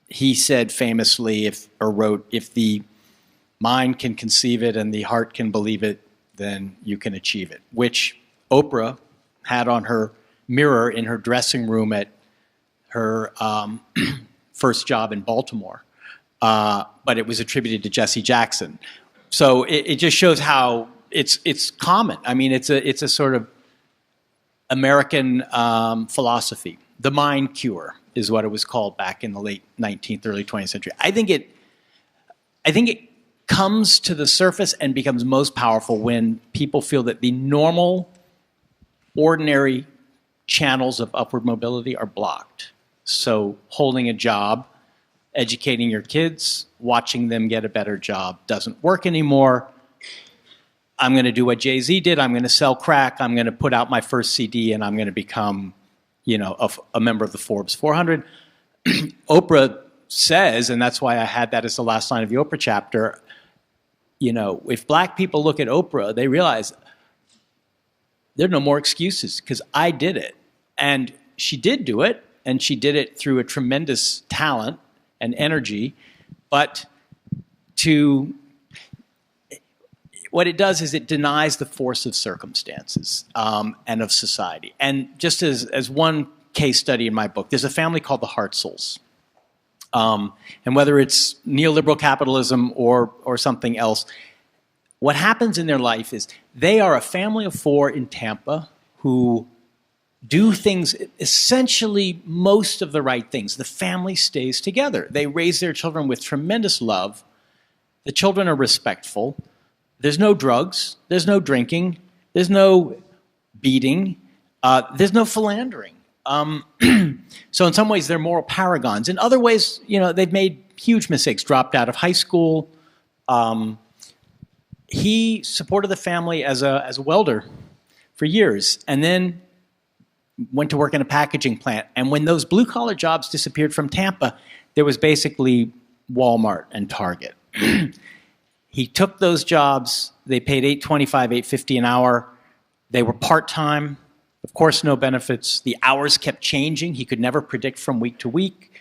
he said famously, if the mind can conceive it and the heart can believe it, then you can achieve it, which Oprah had on her mirror in her dressing room at her first job in Baltimore. But it was attributed to Jesse Jackson. So it just shows how it's common. I mean, it's a sort of American philosophy. The mind cure is what it was called back in the late 19th, early 20th century. I think it comes to the surface and becomes most powerful when people feel that the normal, ordinary channels of upward mobility are blocked. So holding a job, educating your kids, watching them get a better job doesn't work anymore. I'm going to do what Jay-Z did. I'm going to sell crack. I'm going to put out my first CD, and I'm going to become, a member of the Forbes 400. Oprah says, and that's why I had that as the last line of the Oprah chapter, if black people look at Oprah, they realize there are no more excuses because I did it. And she did do it, and she did it through a tremendous talent and energy. But what it does is it denies the force of circumstances and of society. And just as one case study in my book, there's a family called the Hartzels. And whether it's neoliberal capitalism or something else, what happens in their life is they are a family of 4 in Tampa who do things, essentially most of the right things. The family stays together. They raise their children with tremendous love. The children are respectful. There's no drugs. There's no drinking. There's no beating. There's no philandering. So in some ways, they're moral paragons. In other ways, they've made huge mistakes, dropped out of high school. He supported the family as a welder for years, and then went to work in a packaging plant. And when those blue-collar jobs disappeared from Tampa, there was basically Walmart and Target. He took those jobs. They paid $8.25, $8.50 an hour. They were part-time. Of course, no benefits. The hours kept changing. He could never predict from week to week.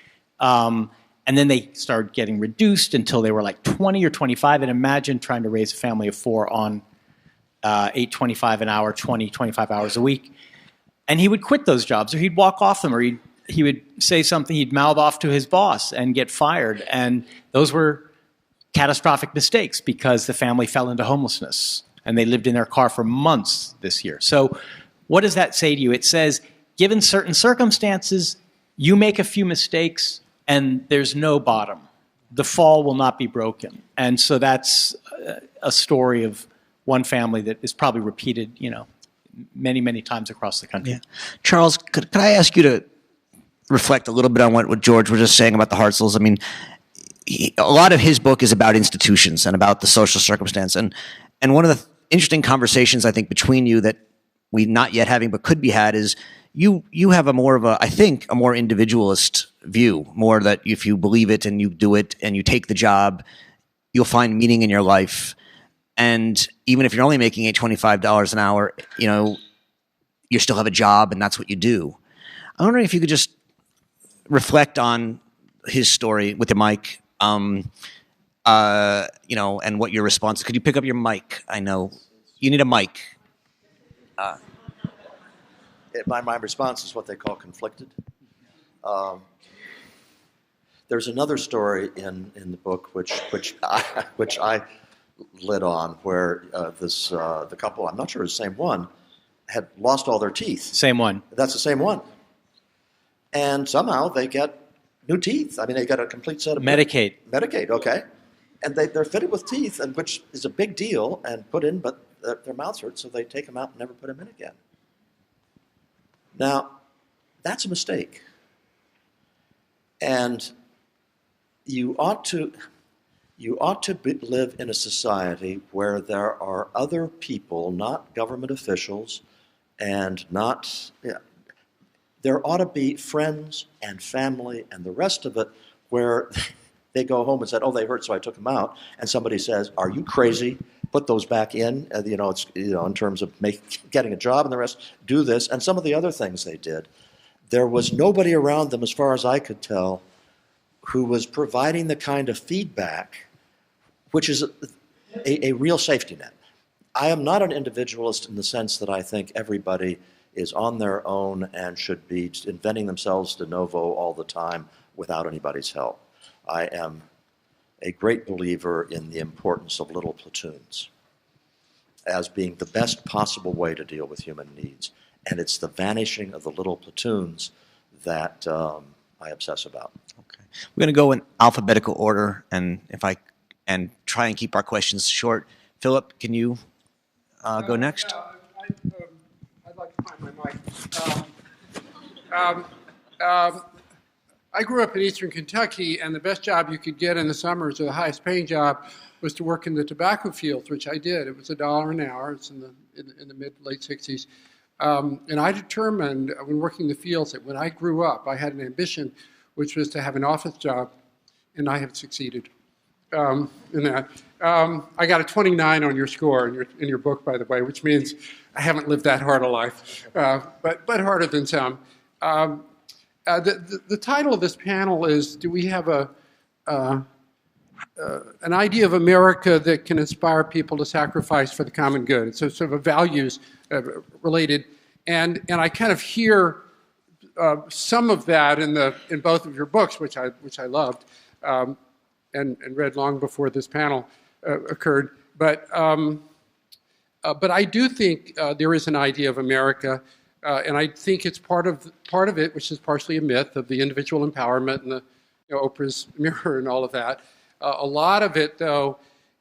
And then they started getting reduced until they were like 20 or 25. And imagine trying to raise a family of 4 on $8.25 an hour, 20, 25 hours a week. And he would quit those jobs, or he'd walk off them, or he would say something, he'd mouth off to his boss and get fired. And those were catastrophic mistakes because the family fell into homelessness. And they lived in their car for months this year. So what does that say to you? It says, given certain circumstances, you make a few mistakes and there's no bottom. The fall will not be broken. And so that's a story of one family that is probably repeated, many, many times across the country. Yeah. Charles, could I ask you to reflect a little bit on what George was just saying about the Hartzels? I mean, a lot of his book is about institutions and about the social circumstance. And one of the interesting conversations, I think, between you that we're not yet having but could be had is you have a more individualist view, more that if you believe it and you do it and you take the job, you'll find meaning in your life. And even if you're only making $8.25 an hour, you still have a job and that's what you do. I'm wondering if you could just reflect on his story with the mic, and what your response is. Could you pick up your mic? I know you need a mic. My response is what they call conflicted. There's another story in the book which I lit on, where the couple, I'm not sure it's the same one, had lost all their teeth. Same one. That's the same one. And somehow they get new teeth. I mean, they got a complete set of Medicaid. Medicaid, okay. And they're fitted with teeth, and which is a big deal, and put in, but their mouths hurt, so they take them out and never put them in again. Now, that's a mistake. And you ought to live in a society where there are other people, not government officials, and there ought to be friends and family and the rest of it where they go home and said, oh, they hurt, so I took them out. And somebody says, are you crazy? Put those back in. In terms of getting a job and the rest, do this. And some of the other things they did. There was nobody around them, as far as I could tell, who was providing the kind of feedback which is a real safety net. I am not an individualist in the sense that I think everybody is on their own and should be inventing themselves de novo all the time without anybody's help. I am a great believer in the importance of little platoons as being the best possible way to deal with human needs. And it's the vanishing of the little platoons that I obsess about. Okay. We're going to go in alphabetical order, and try and keep our questions short. Philip, can you go next? Yeah, I'd like to find my mic. I grew up in eastern Kentucky, and the best job you could get in the summers, or the highest paying job, was to work in the tobacco fields, which I did. It was $1 an hour. It's in the late 60s. And I determined when working the fields that when I grew up, I had an ambition, which was to have an office job, and I have succeeded in that. I got a 29 on your score in your book, by the way, which means I haven't lived that hard a life, but harder than some. The title of this panel is, do we have an idea of America that can inspire people to sacrifice for the common good? It's sort of a values related. And I kind of hear some of that in both of your books, which I loved and read long before this panel occurred. But I do think there is an idea of America, and I think it's part of it, which is partially a myth of the individual empowerment and the Oprah's mirror and all of that. A lot of it, though,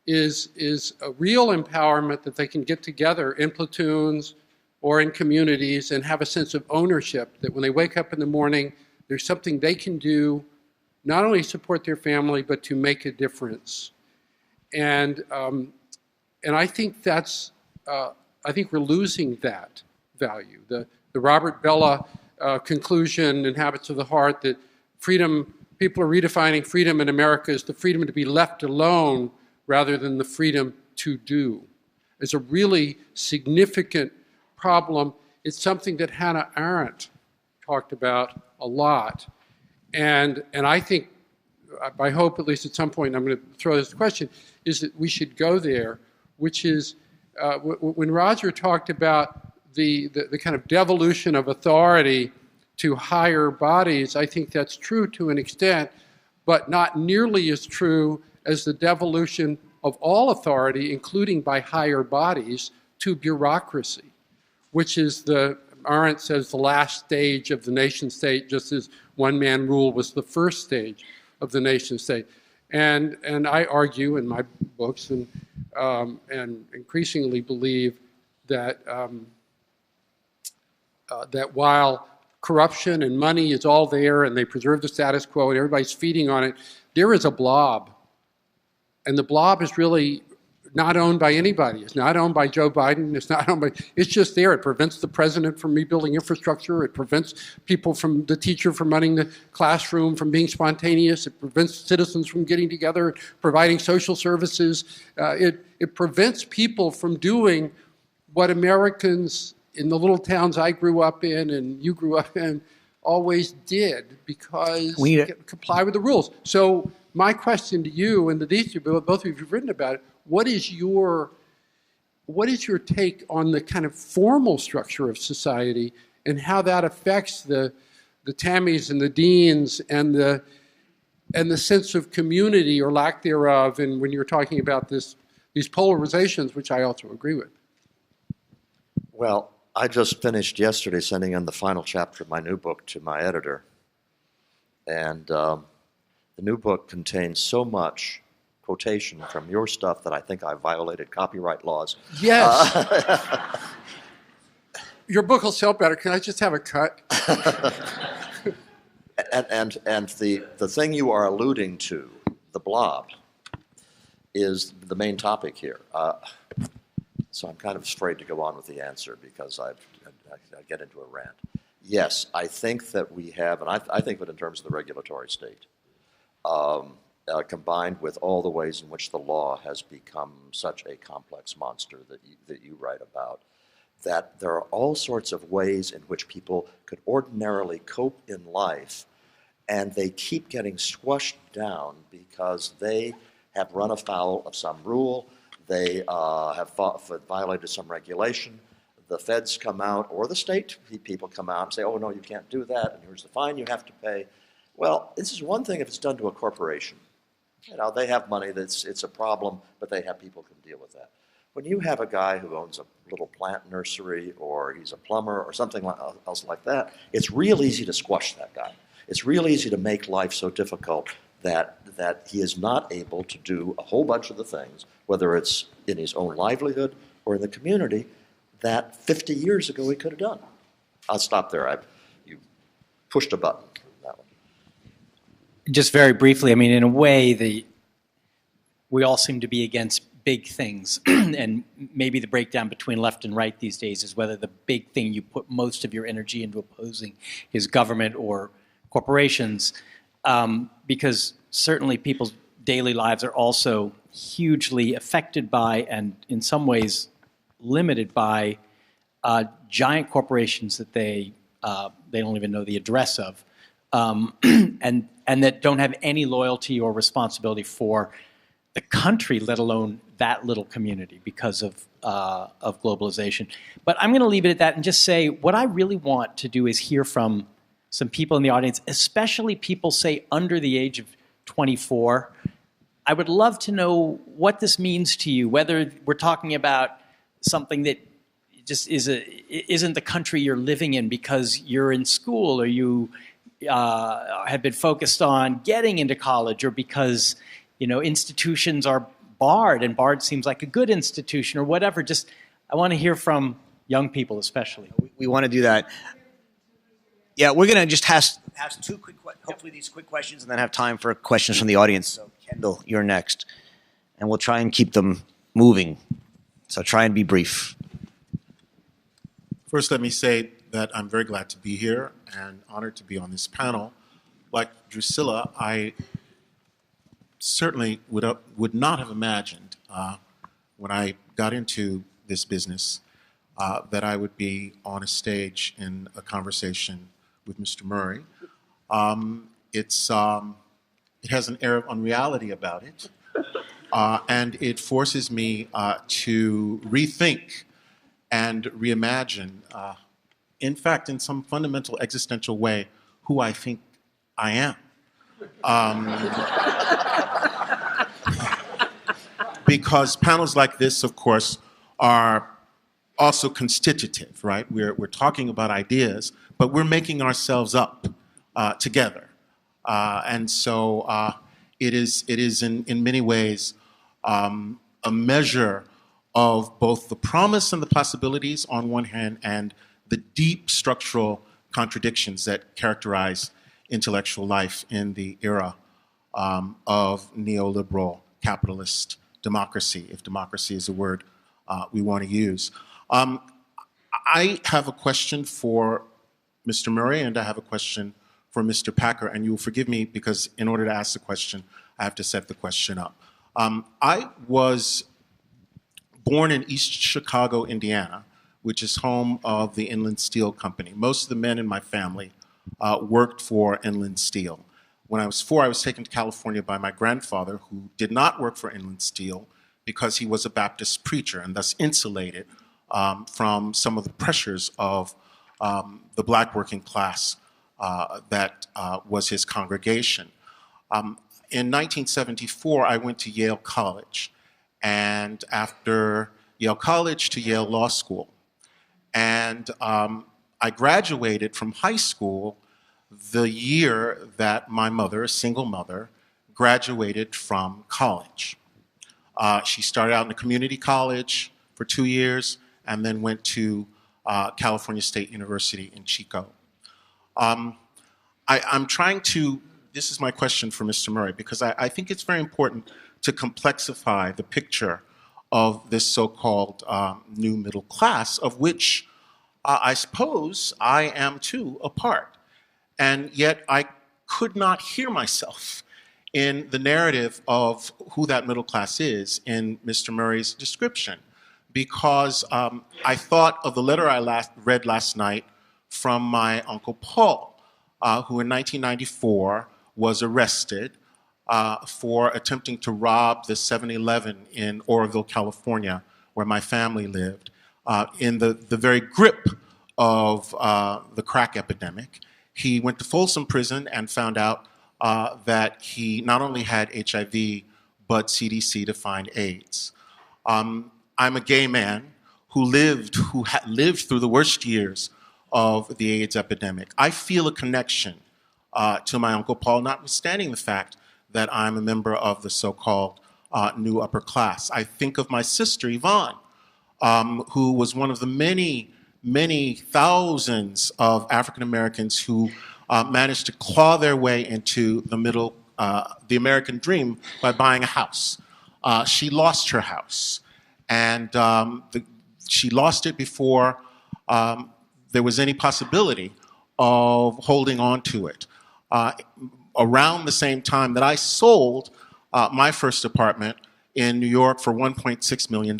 is a real empowerment that they can get together in platoons or in communities and have a sense of ownership, that when they wake up in the morning, there's something they can do, not only support their family, but to make a difference. And I think I think we're losing that value. The Robert Bellah conclusion in Habits of the Heart that freedom, people are redefining freedom in America as the freedom to be left alone rather than the freedom to do, is a really significant problem. It's something that Hannah Arendt talked about a lot. And I think, I hope at least at some point, I'm going to throw this question, is that we should go there, which is when Roger talked about the kind of devolution of authority to higher bodies, I think that's true to an extent, but not nearly as true as the devolution of all authority, including by higher bodies, to bureaucracy, which is Arendt says, the last stage of the nation state, just as one-man rule was the first stage of the nation state. And I argue in my books and increasingly believe that that while corruption and money is all there and they preserve the status quo and everybody's feeding on it, there is a blob. And the blob is really not owned by anybody. It's not owned by Joe Biden. It's not owned by, it's just there. It prevents the president from rebuilding infrastructure. It prevents people the teacher from running the classroom, from being spontaneous. It prevents citizens from getting together, providing social services. It prevents people from doing what Americans in the little towns I grew up in and you grew up in always did, because we comply with the rules. So my question to you and to these two, both of you have written about it, what is your take on the kind of formal structure of society and how that affects the Tammys and the Deans and the sense of community or lack thereof, and when you're talking about these polarizations, which I also agree with? Well, I just finished yesterday sending in the final chapter of my new book to my editor. And the new book contains so much quotation from your stuff that I think I violated copyright laws. Yes. Your book will sell better. Can I just have a cut? and the thing you are alluding to, the blob, is the main topic here. So I'm kind of afraid to go on with the answer because I get into a rant. Yes, I think that we have, and I think of it in terms of the regulatory state, combined with all the ways in which the law has become such a complex monster that you write about, that there are all sorts of ways in which people could ordinarily cope in life, and they keep getting squashed down because they have run afoul of some rule, they have violated some regulation. The feds come out, or the state people come out and say, oh, no, you can't do that, and here's the fine you have to pay. Well, this is one thing if it's done to a corporation. You know, they have money, it's a problem, but they have people who can deal with that. When you have a guy who owns a little plant nursery, or he's a plumber, or something else like that, it's real easy to squash that guy. It's real easy to make life so difficult that he is not able to do a whole bunch of the things, whether it's in his own livelihood or in the community, that 50 years ago he could have done. I'll stop there. You pushed a button on that one. Just very briefly, I mean, in a way, we all seem to be against big things, and maybe the breakdown between left and right these days is whether the big thing you put most of your energy into opposing is government or corporations, because certainly people's daily lives are also hugely affected by, and in some ways limited by, giant corporations that they don't even know the address of, and that don't have any loyalty or responsibility for the country, let alone that little community, because of globalization. But I'm going to leave it at that and just say what I really want to do is hear from some people in the audience, especially people, say, under the age of 24. I would love to know what this means to you, whether we're talking about something that just isn't the country you're living in because you're in school or you have been focused on getting into college, or because institutions are barred and barred seems like a good institution or whatever. Just I want to hear from young people especially. We want to do that. Yeah, we're going to just ask two quick, hopefully these quick questions, and then have time for questions from the audience. So Kendall, you're next. And we'll try and keep them moving. So try and be brief. First, let me say that I'm very glad to be here and honored to be on this panel. Like Drucilla, I certainly would not have imagined when I got into this business that I would be on a stage in a conversation with Mr. Murray. It has an air of unreality about it, and it forces me to rethink and reimagine, in fact, in some fundamental existential way, who I think I am. Because panels like this, of course, are also constitutive, right? We're talking about ideas, but we're making ourselves up together. And so it is in many ways a measure of both the promise and the possibilities on one hand, and the deep structural contradictions that characterize intellectual life in the era of neoliberal capitalist democracy, if democracy is a word we want to use. I have a question for Mr. Murray, and I have a question for Mr. Packer, and you will forgive me because in order to ask the question, I have to set the question up. I was born in East Chicago, Indiana, which is home of the Inland Steel Company. Most of the men in my family worked for Inland Steel. When I was 4, I was taken to California by my grandfather, who did not work for Inland Steel because he was a Baptist preacher and thus insulated from some of the pressures of the black working class that was his congregation. In 1974, I went to Yale College, and after Yale College to Yale Law School. And I graduated from high school the year that my mother, a single mother, graduated from college. She started out in a community college for 2 years and then went to California State University in Chico. I'm trying to, this is my question for Mr. Murray, because I think it's very important to complexify the picture of this so-called new middle class, of which I suppose I am too a part. And yet I could not hear myself in the narrative of who that middle class is in Mr. Murray's description, because I thought of the letter I read last night from my Uncle Paul, who in 1994 was arrested for attempting to rob the 7-Eleven in Oroville, California, where my family lived, in the very grip of the crack epidemic. He went to Folsom Prison and found out that he not only had HIV, but CDC defined AIDS. I'm a gay man who lived through the worst years of the AIDS epidemic. I feel a connection to my Uncle Paul, notwithstanding the fact that I'm a member of the so-called new upper class. I think of my sister, Yvonne, who was one of the many, many thousands of African Americans who managed to claw their way into the American dream by buying a house. She lost her house, and she lost it before there was any possibility of holding on to it. Around the same time that I sold my first apartment in New York for $1.6 million.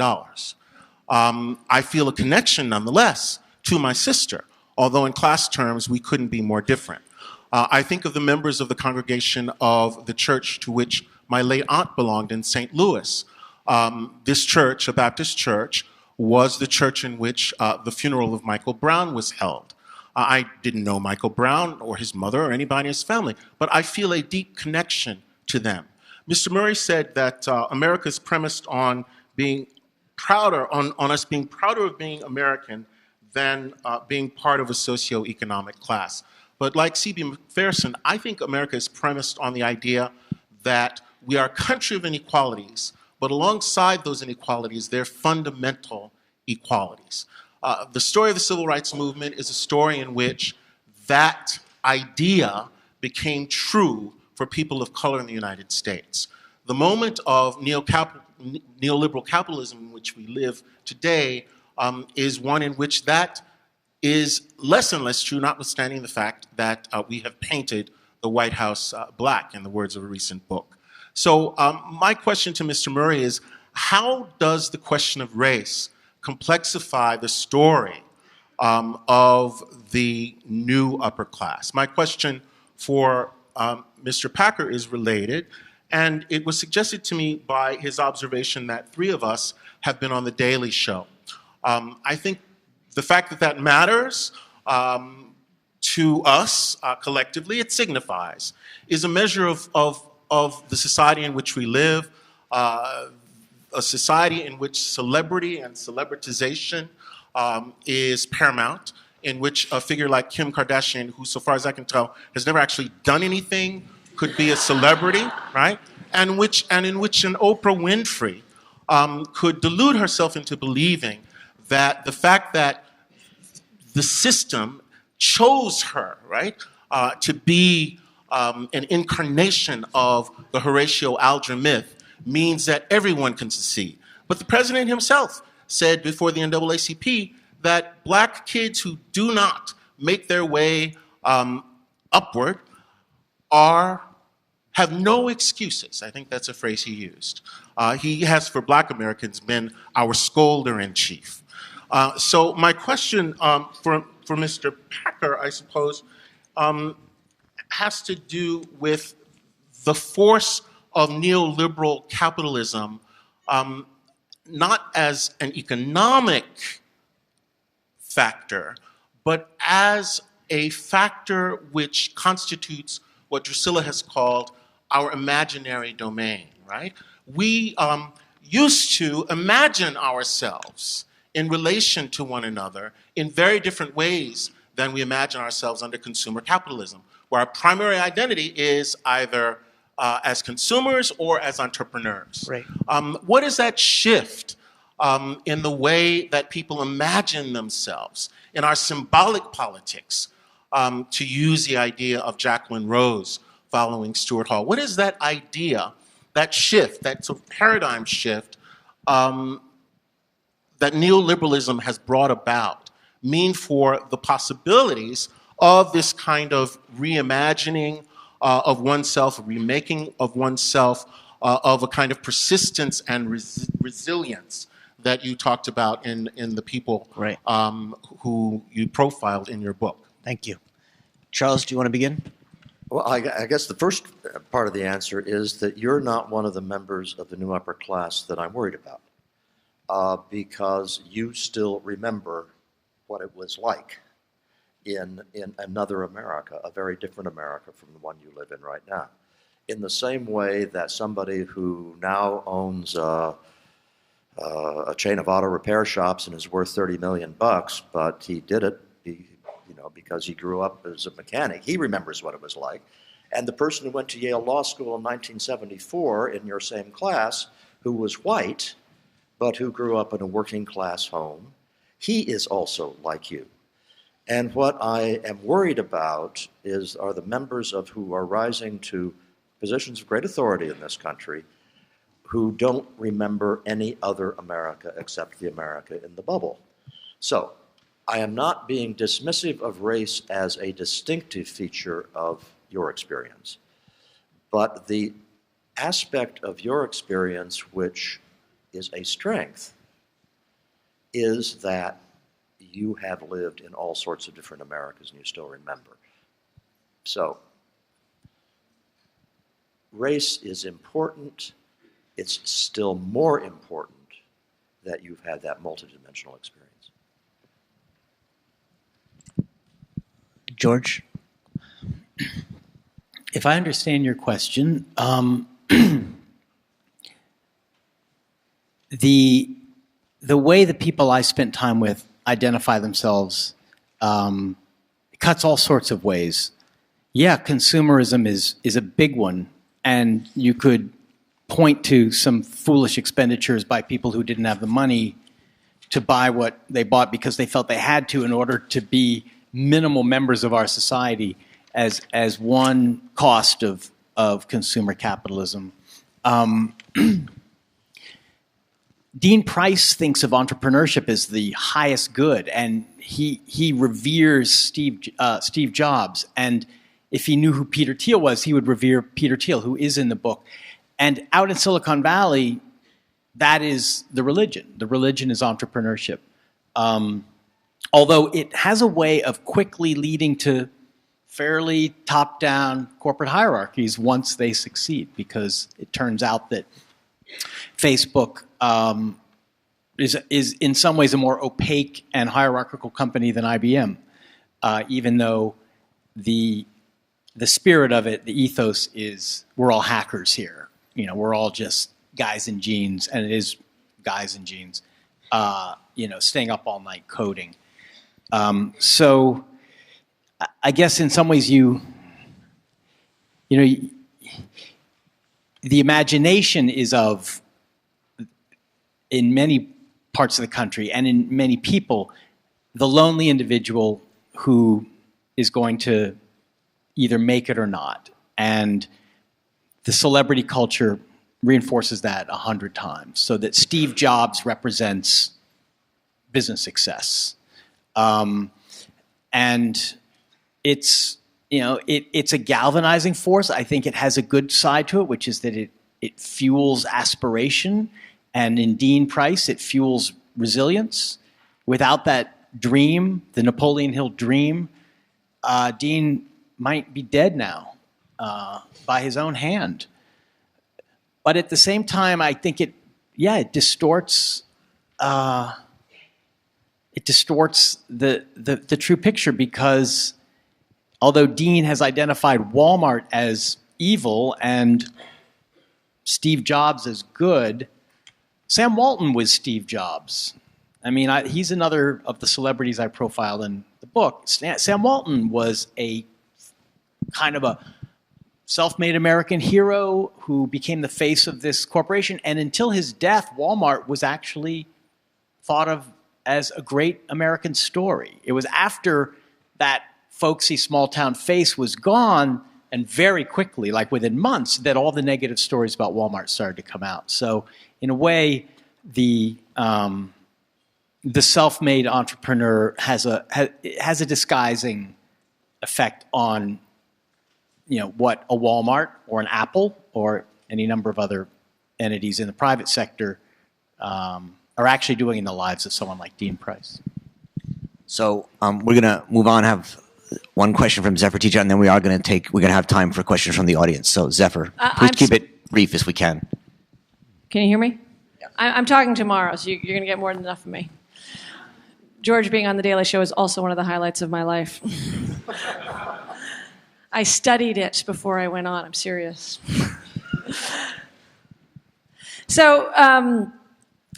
I feel a connection, nonetheless, to my sister, although in class terms we couldn't be more different. I think of the members of the congregation of the church to which my late aunt belonged in St. Louis. This church, a Baptist church, was the church in which the funeral of Michael Brown was held. I didn't know Michael Brown or his mother or anybody in his family, but I feel a deep connection to them. Mr. Murray said that America is premised on being prouder, on us being prouder of being American than being part of a socioeconomic class. But like C.B. Macpherson, I think America is premised on the idea that we are a country of inequalities, but alongside those inequalities, there are fundamental equalities. The story of the Civil Rights Movement is a story in which that idea became true for people of color in the United States. The moment of neoliberal capitalism in which we live today is one in which that is less and less true, notwithstanding the fact that we have painted the White House black, in the words of a recent book. So my question to Mr. Murray is, how does the question of race complexify the story of the new upper class? My question for Mr. Packer is related, and it was suggested to me by his observation that 3 of us have been on The Daily Show. I think the fact that that matters to us collectively, it signifies, is a measure of the society in which we live, a society in which celebrity and celebritization is paramount, in which a figure like Kim Kardashian, who, so far as I can tell, has never actually done anything, could be a celebrity, right? And in which an Oprah Winfrey could delude herself into believing that the fact that the system chose her, right, to be an incarnation of the Horatio Alger myth means that everyone can succeed. But the president himself said before the NAACP that black kids who do not make their way upward have no excuses. I think that's a phrase he used. He has, for black Americans, been our scolder-in-chief. So my question for Mr. Packer, I suppose, has to do with the force of neoliberal capitalism, not as an economic factor, but as a factor which constitutes what Drucilla has called our imaginary domain, right? We used to imagine ourselves in relation to one another in very different ways than we imagine ourselves under consumer capitalism, where our primary identity is either as consumers or as entrepreneurs. Right. What is that shift in the way that people imagine themselves in our symbolic politics, to use the idea of Jacqueline Rose following Stuart Hall? What is that idea, that shift, that sort of paradigm shift that neoliberalism has brought about mean for the possibilities of this kind of reimagining of oneself, a remaking of oneself, of a kind of persistence and resilience that you talked about in the people Right. Who you profiled in your book? Thank you. Charles, do you want to begin? Well, I guess the first part of the answer is that you're not one of the members of the new upper class that I'm worried about, because you still remember what it was like in another America, a very different America from the one you live in right now. In the same way that somebody who now owns a chain of auto repair shops and is worth $30 million, but he did it because he grew up as a mechanic. He remembers what it was like. And the person who went to Yale Law School in 1974 in your same class, who was white, but who grew up in a working class home, he is also like you. And what I am worried about are the members of who are rising to positions of great authority in this country who don't remember any other America except the America in the bubble. So I am not being dismissive of race as a distinctive feature of your experience, but the aspect of your experience which is a strength is that you have lived in all sorts of different Americas and you still remember. So, race is important. It's still more important that you've had that multidimensional experience. George? If I understand your question, the way the people I spent time with identify themselves cuts all sorts of ways. Yeah, consumerism is a big one, and you could point to some foolish expenditures by people who didn't have the money to buy what they bought because they felt they had to in order to be minimal members of our society as one cost of consumer capitalism. Dean Price thinks of entrepreneurship as the highest good, and he reveres Steve Jobs. And if he knew who Peter Thiel was, he would revere Peter Thiel, who is in the book. And out in Silicon Valley, that is the religion. The religion is entrepreneurship. Although it has a way of quickly leading to fairly top-down corporate hierarchies once they succeed, because it turns out that Facebook is in some ways a more opaque and hierarchical company than IBM, even though the spirit of it, the ethos is we're all hackers here. You know, we're all just guys in jeans, and it is guys in jeans, staying up all night coding. So I guess in some ways the imagination is of, in many parts of the country and in many people, the lonely individual who is going to either make it or not. And the celebrity culture reinforces that 100 times, so that Steve Jobs represents business success. And it's, it's a galvanizing force. I think it has a good side to it, which is that it fuels aspiration. And in Dean Price, it fuels resilience. Without that dream, the Napoleon Hill dream, Dean might be dead now by his own hand. But at the same time, I think it distorts the true picture, because although Dean has identified Walmart as evil and Steve Jobs as good, Sam Walton was Steve Jobs. I mean, he's another of the celebrities I profiled in the book. Sam Walton was a kind of a self-made American hero who became the face of this corporation. And until his death, Walmart was actually thought of as a great American story. It was after that folksy small-town face was gone, and very quickly, like within months, that all the negative stories about Walmart started to come out. So in a way, the self-made entrepreneur has a disguising effect on what a Walmart or an Apple or any number of other entities in the private sector are actually doing in the lives of someone like Dean Price. So we're going to move on, have one question from Zephyr Teachout, and then we're going to have time for questions from the audience. So Zephyr, please keep it brief as we can. Can you hear me? Yeah. I'm talking tomorrow, so you're going to get more than enough of me. George being on The Daily Show is also one of the highlights of my life. I studied it before I went on. I'm serious. So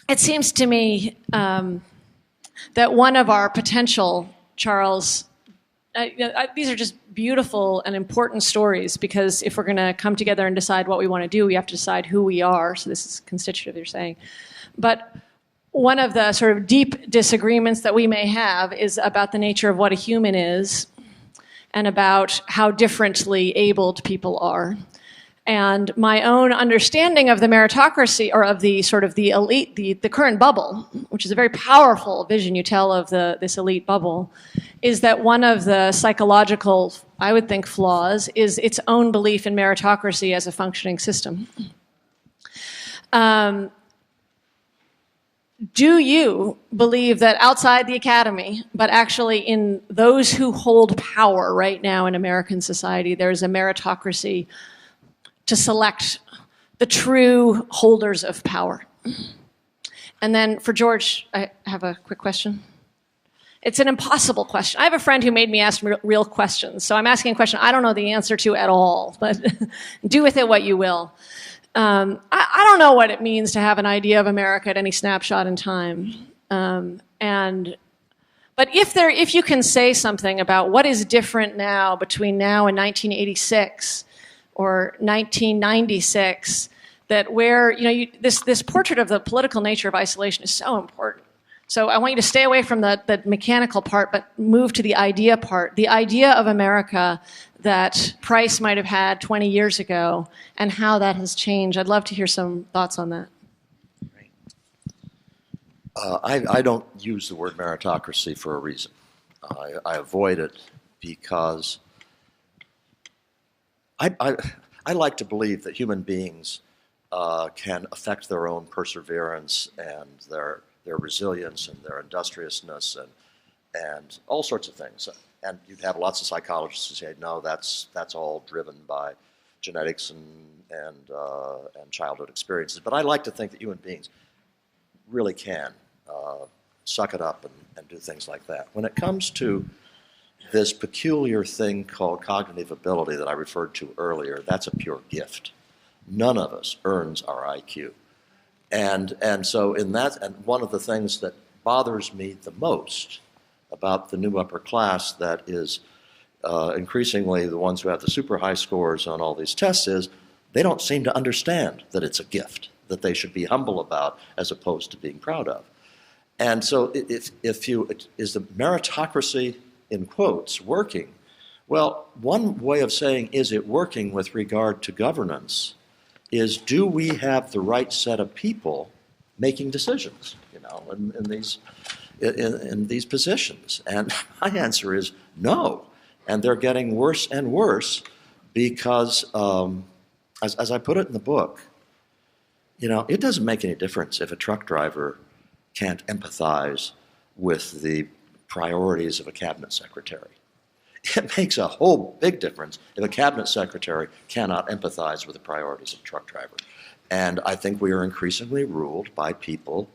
it seems to me that one of our potential, Charles, these are just beautiful and important stories, because if we're going to come together and decide what we want to do, we have to decide who we are. So this is constitutive, you're saying. But one of the sort of deep disagreements that we may have is about the nature of what a human is and about how differently abled people are. And my own understanding of the meritocracy, or of the sort of the elite, the current bubble, which is a very powerful vision you tell of this elite bubble, is that one of the psychological, I would think, flaws is its own belief in meritocracy as a functioning system. do you believe that outside the academy, but actually in those who hold power right now in American society, there's a meritocracy to select the true holders of power? And then for George, I have a quick question. It's an impossible question. I have a friend who made me ask real questions, so I'm asking a question I don't know the answer to at all, but do with it what you will. I don't know what it means to have an idea of America at any snapshot in time. But if you can say something about what is different now between now and 1986 or 1996, that where this portrait of the political nature of isolation is so important. So I want you to stay away from the mechanical part, but move to the idea part. The idea of America that Price might have had 20 years ago and how that has changed. I'd love to hear some thoughts on that. I don't use the word meritocracy for a reason. I avoid it because I like to believe that human beings can affect their own perseverance and their resilience and their industriousness and all sorts of things. And you'd have lots of psychologists who say, no, that's all driven by genetics and childhood experiences. But I like to think that human beings really can suck it up and do things like that. When it comes to this peculiar thing called cognitive ability that I referred to earlier, that's a pure gift. None of us earns our IQ. And so in that, and one of the things that bothers me the most about the new upper class that is increasingly the ones who have the super high scores on all these tests is they don't seem to understand that it's a gift that they should be humble about as opposed to being proud of. And so is the meritocracy, in quotes, working? Well, one way of saying is it working with regard to governance is, do we have the right set of people making decisions, in these positions? And my answer is no. And they're getting worse and worse because, as I put it in the book, it doesn't make any difference if a truck driver can't empathize with the priorities of a cabinet secretary. It makes a whole big difference if a cabinet secretary cannot empathize with the priorities of a truck driver. And I think we are increasingly ruled by people,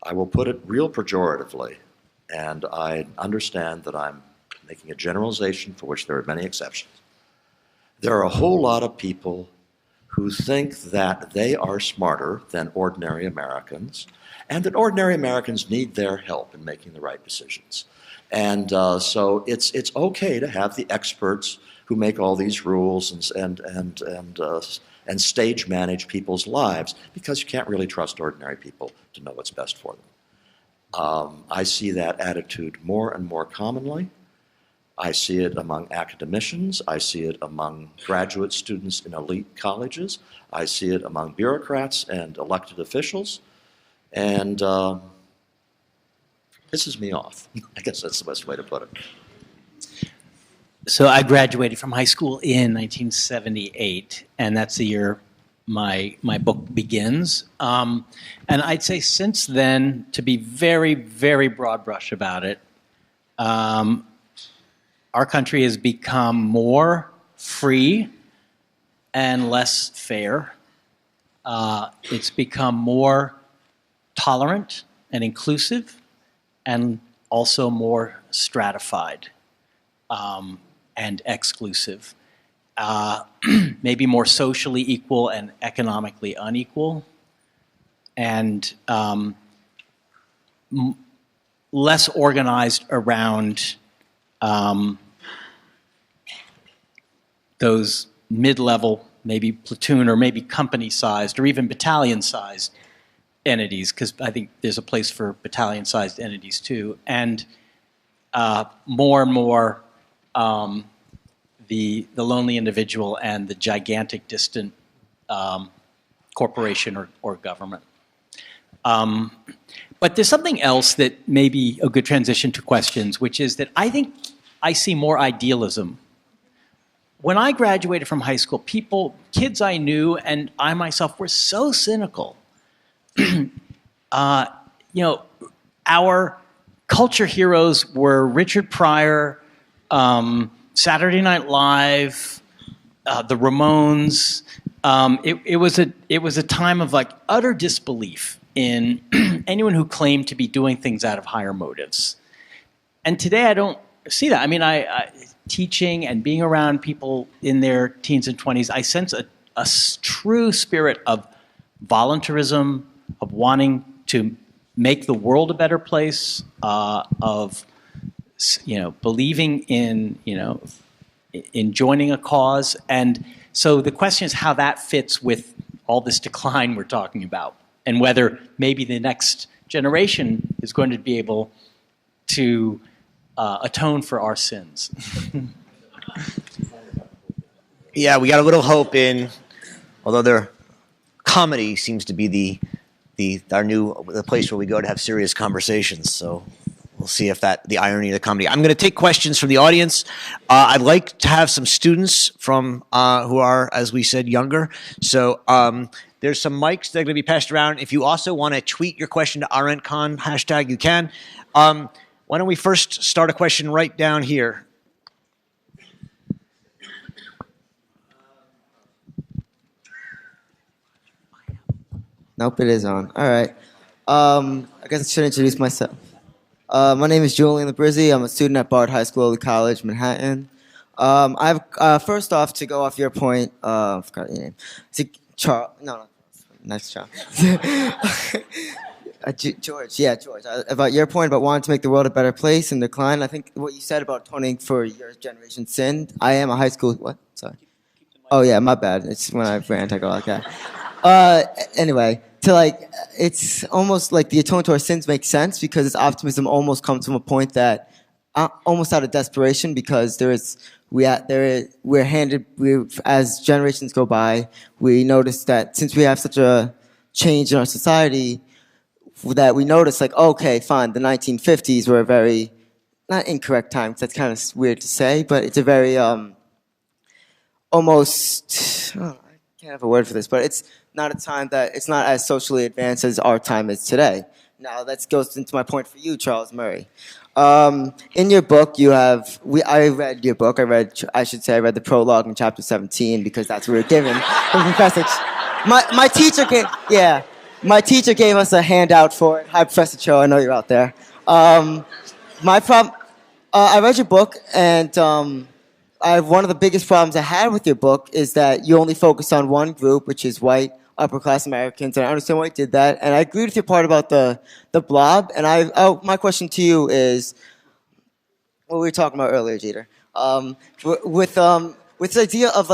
I will put it real pejoratively, and I understand that I'm making a generalization for which there are many exceptions. There are a whole lot of people who think that they are smarter than ordinary Americans, and that ordinary Americans need their help in making the right decisions. And so it's okay to have the experts who make all these rules and stage manage people's lives, because you can't really trust ordinary people to know what's best for them. I see that attitude more and more commonly. I see it among academicians. I see it among graduate students in elite colleges. I see it among bureaucrats and elected officials. And pisses me off. I guess that's the best way to put it. So I graduated from high school in 1978, and that's the year my book begins. And I'd say since then, to be very, very broad brush about it, our country has become more free and less fair. It's become more tolerant and inclusive, and also more stratified and exclusive. Maybe more socially equal and economically unequal, and less organized around those mid-level, maybe platoon or maybe company-sized or even battalion-sized entities, because I think there's a place for battalion-sized entities too, and more and more the lonely individual and the gigantic, distant corporation or government. But there's something else that may be a good transition to questions, which is that I think I see more idealism. When I graduated from high school, kids I knew and I myself were so cynical our culture heroes were Richard Pryor, Saturday Night Live, the Ramones. It was a time of like utter disbelief in anyone who claimed to be doing things out of higher motives. And today I don't see that. I mean, I teaching and being around people in their teens and 20s, I sense a true spirit of voluntarism, of wanting to make the world a better place, of believing in joining a cause. And so the question is how that fits with all this decline we're talking about, and whether maybe the next generation is going to be able to atone for our sins. Yeah, we got a little hope in, although their comedy seems to be the place where we go to have serious conversations. So we'll see if the irony of the comedy. I'm going to take questions from the audience. I'd like to have some students from who are, as we said, younger. So there's some mics that are going to be passed around. If you also want to tweet your question to ArendtCon hashtag, you can. Why don't we first start a question right down here? Nope, it is on. All right. I guess I should introduce myself. My name is Julian Labrizzi. I'm a student at Bard High School Early College, Manhattan. First off, to go off your point, I forgot your name. Charles. No, nice Charles. George. About your point about wanting to make the world a better place and decline, I think what you said about atoning for your generation's sin. I am a high school. What? Sorry. Oh yeah, my bad. It's when I rant, I go like that. Anyway, it's almost like the atonement to our sins makes sense because its optimism almost comes from a point that almost out of desperation because as generations go by, we notice that since we have such a change in our society, that we notice okay, fine, the 1950s were a very, not incorrect time, because that's kind of weird to say, but it's a very almost, I can't have a word for this, but it's not a time that, it's not as socially advanced as our time is today. Now, that goes into my point for you, Charles Murray. In your book, I read your book. I read the prologue in chapter 17 because that's what we were given from Professor. My teacher gave us a handout for it. Hi, Professor Cho. I know you're out there. I read your book, and one of the biggest problems I had with your book is that you only focus on one group, which is white upper-class Americans, and I understand why you did that. And I agreed with your part about the blob. And my question to you is, what we were talking about earlier, Jeter, with the idea of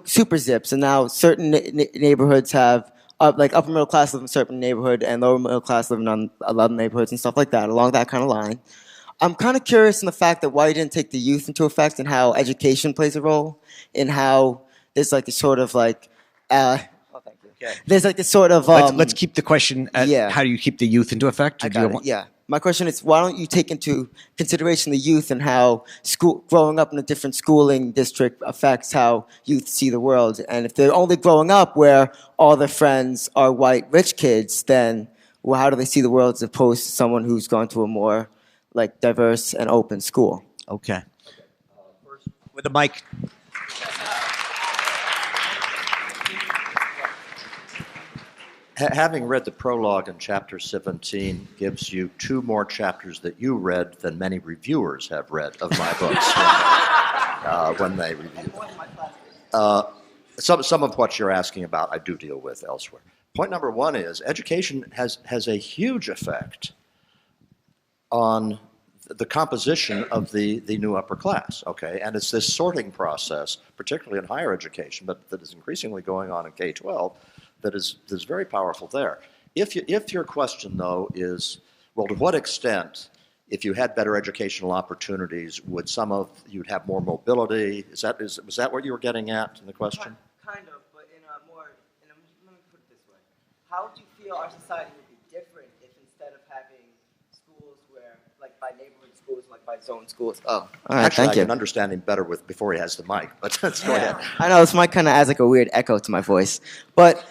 super zips, and now certain neighborhoods have upper middle class live in a certain neighborhood and lower middle class live in other neighborhoods and stuff like that, along that kind of line. I'm kind of curious in the fact that why you didn't take the youth into effect and how education plays a role in how there's this sort of there's this sort of let's keep the question at how do you keep the youth into effect? Yeah. My question is, why don't you take into consideration the youth and how growing up in a different schooling district affects how youth see the world? And if they're only growing up where all their friends are white rich kids, then how do they see the world as opposed to someone who's gone to a more diverse and open school? Okay. With the mic. Having read the prologue in chapter 17 gives you 2 more chapters that you read than many reviewers have read of my books when they review them. Some of what you're asking about I do deal with elsewhere. Point number 1 is education has a huge effect on the composition of the new upper class, okay? And it's this sorting process, particularly in higher education, but that is increasingly going on in K-12, that is very powerful there. If your question, though, is, well, to what extent, if you had better educational opportunities, would you'd have more mobility? Was that what you were getting at in the question? Kind of, but let me put it this way. How do you feel our society would be different if instead of having schools where, by neighborhood schools, by zone schools? Oh, all right, Actually, thank you. I can understand him better before he has the mic, but let's go ahead. I know, this mic kind of adds a weird echo to my voice. But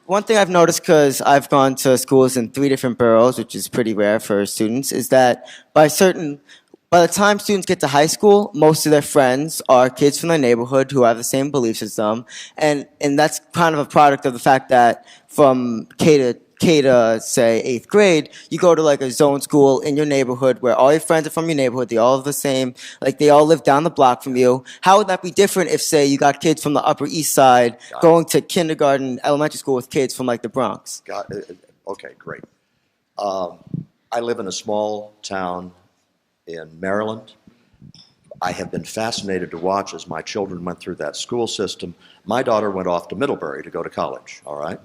One thing I've noticed, because I've gone to schools in 3 different boroughs, which is pretty rare for students, is that by the time students get to high school, most of their friends are kids from their neighborhood who have the same beliefs as them, and that's kind of a product of the fact that from K to say 8th grade, you go to like a zone school in your neighborhood where all your friends are from your neighborhood, they all have the same, like they all live down the block from you. How would that be different if, say, you got kids from the Upper East Side going to kindergarten, elementary school with kids from like the Bronx? Okay, great. I live in a small town in Maryland. I have been fascinated to watch as my children went through that school system. My daughter went off to Middlebury to go to college, all right?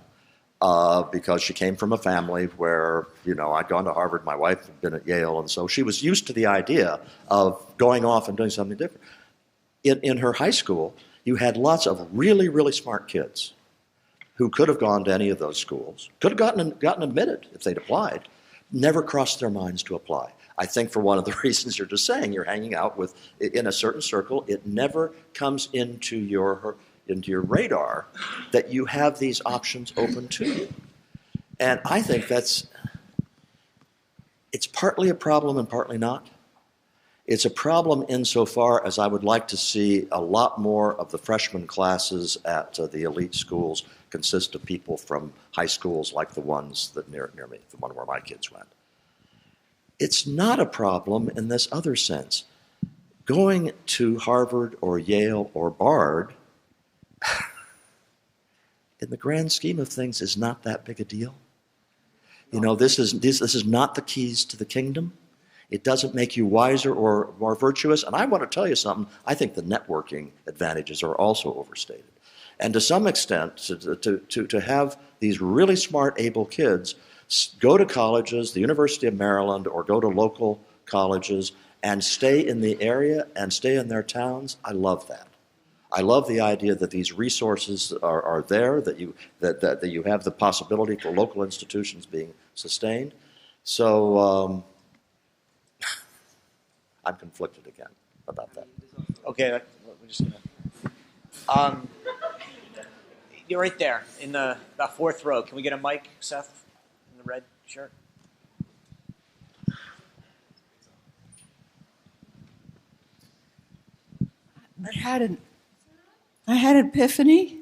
Because she came from a family where, I'd gone to Harvard, my wife had been at Yale, and so she was used to the idea of going off and doing something different. In her high school, you had lots of really, really smart kids who could have gone to any of those schools, could have gotten admitted if they'd applied, never crossed their minds to apply. I think for one of the reasons you're just saying, you're hanging out in a certain circle, it never comes into your radar that you have these options open to you. And I think it's partly a problem and partly not. It's a problem insofar as I would like to see a lot more of the freshman classes at the elite schools consist of people from high schools like the ones that near me, the one where my kids went. It's not a problem in this other sense. Going to Harvard or Yale or Bard, in the grand scheme of things, is not that big a deal. This is not the keys to the kingdom. It doesn't make you wiser or more virtuous. And I want to tell you something. I think the networking advantages are also overstated. And to some extent, to have these really smart, able kids go to colleges, the University of Maryland, or go to local colleges and stay in the area and stay in their towns, I love that. I love the idea that these resources are there, that you have the possibility for local institutions being sustained. So I'm conflicted again about that. Okay, we're just gonna. You're right there in the 4th row. Can we get a mic, Seth, in the red shirt? I had an epiphany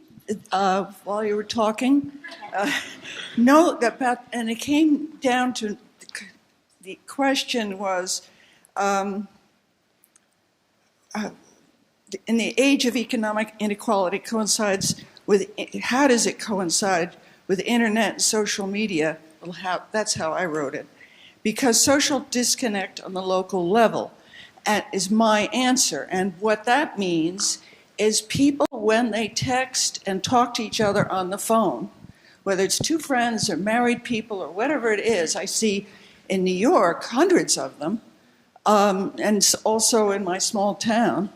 while you were talking. And it came down to the question was, in the age of economic inequality coincides with, how does it coincide with internet and social media? Well, that's how I wrote it. Because social disconnect on the local level is my answer. And what that means is people, when they text and talk to each other on the phone, whether it's 2 friends or married people or whatever it is, I see in New York hundreds of them, and also in my small town,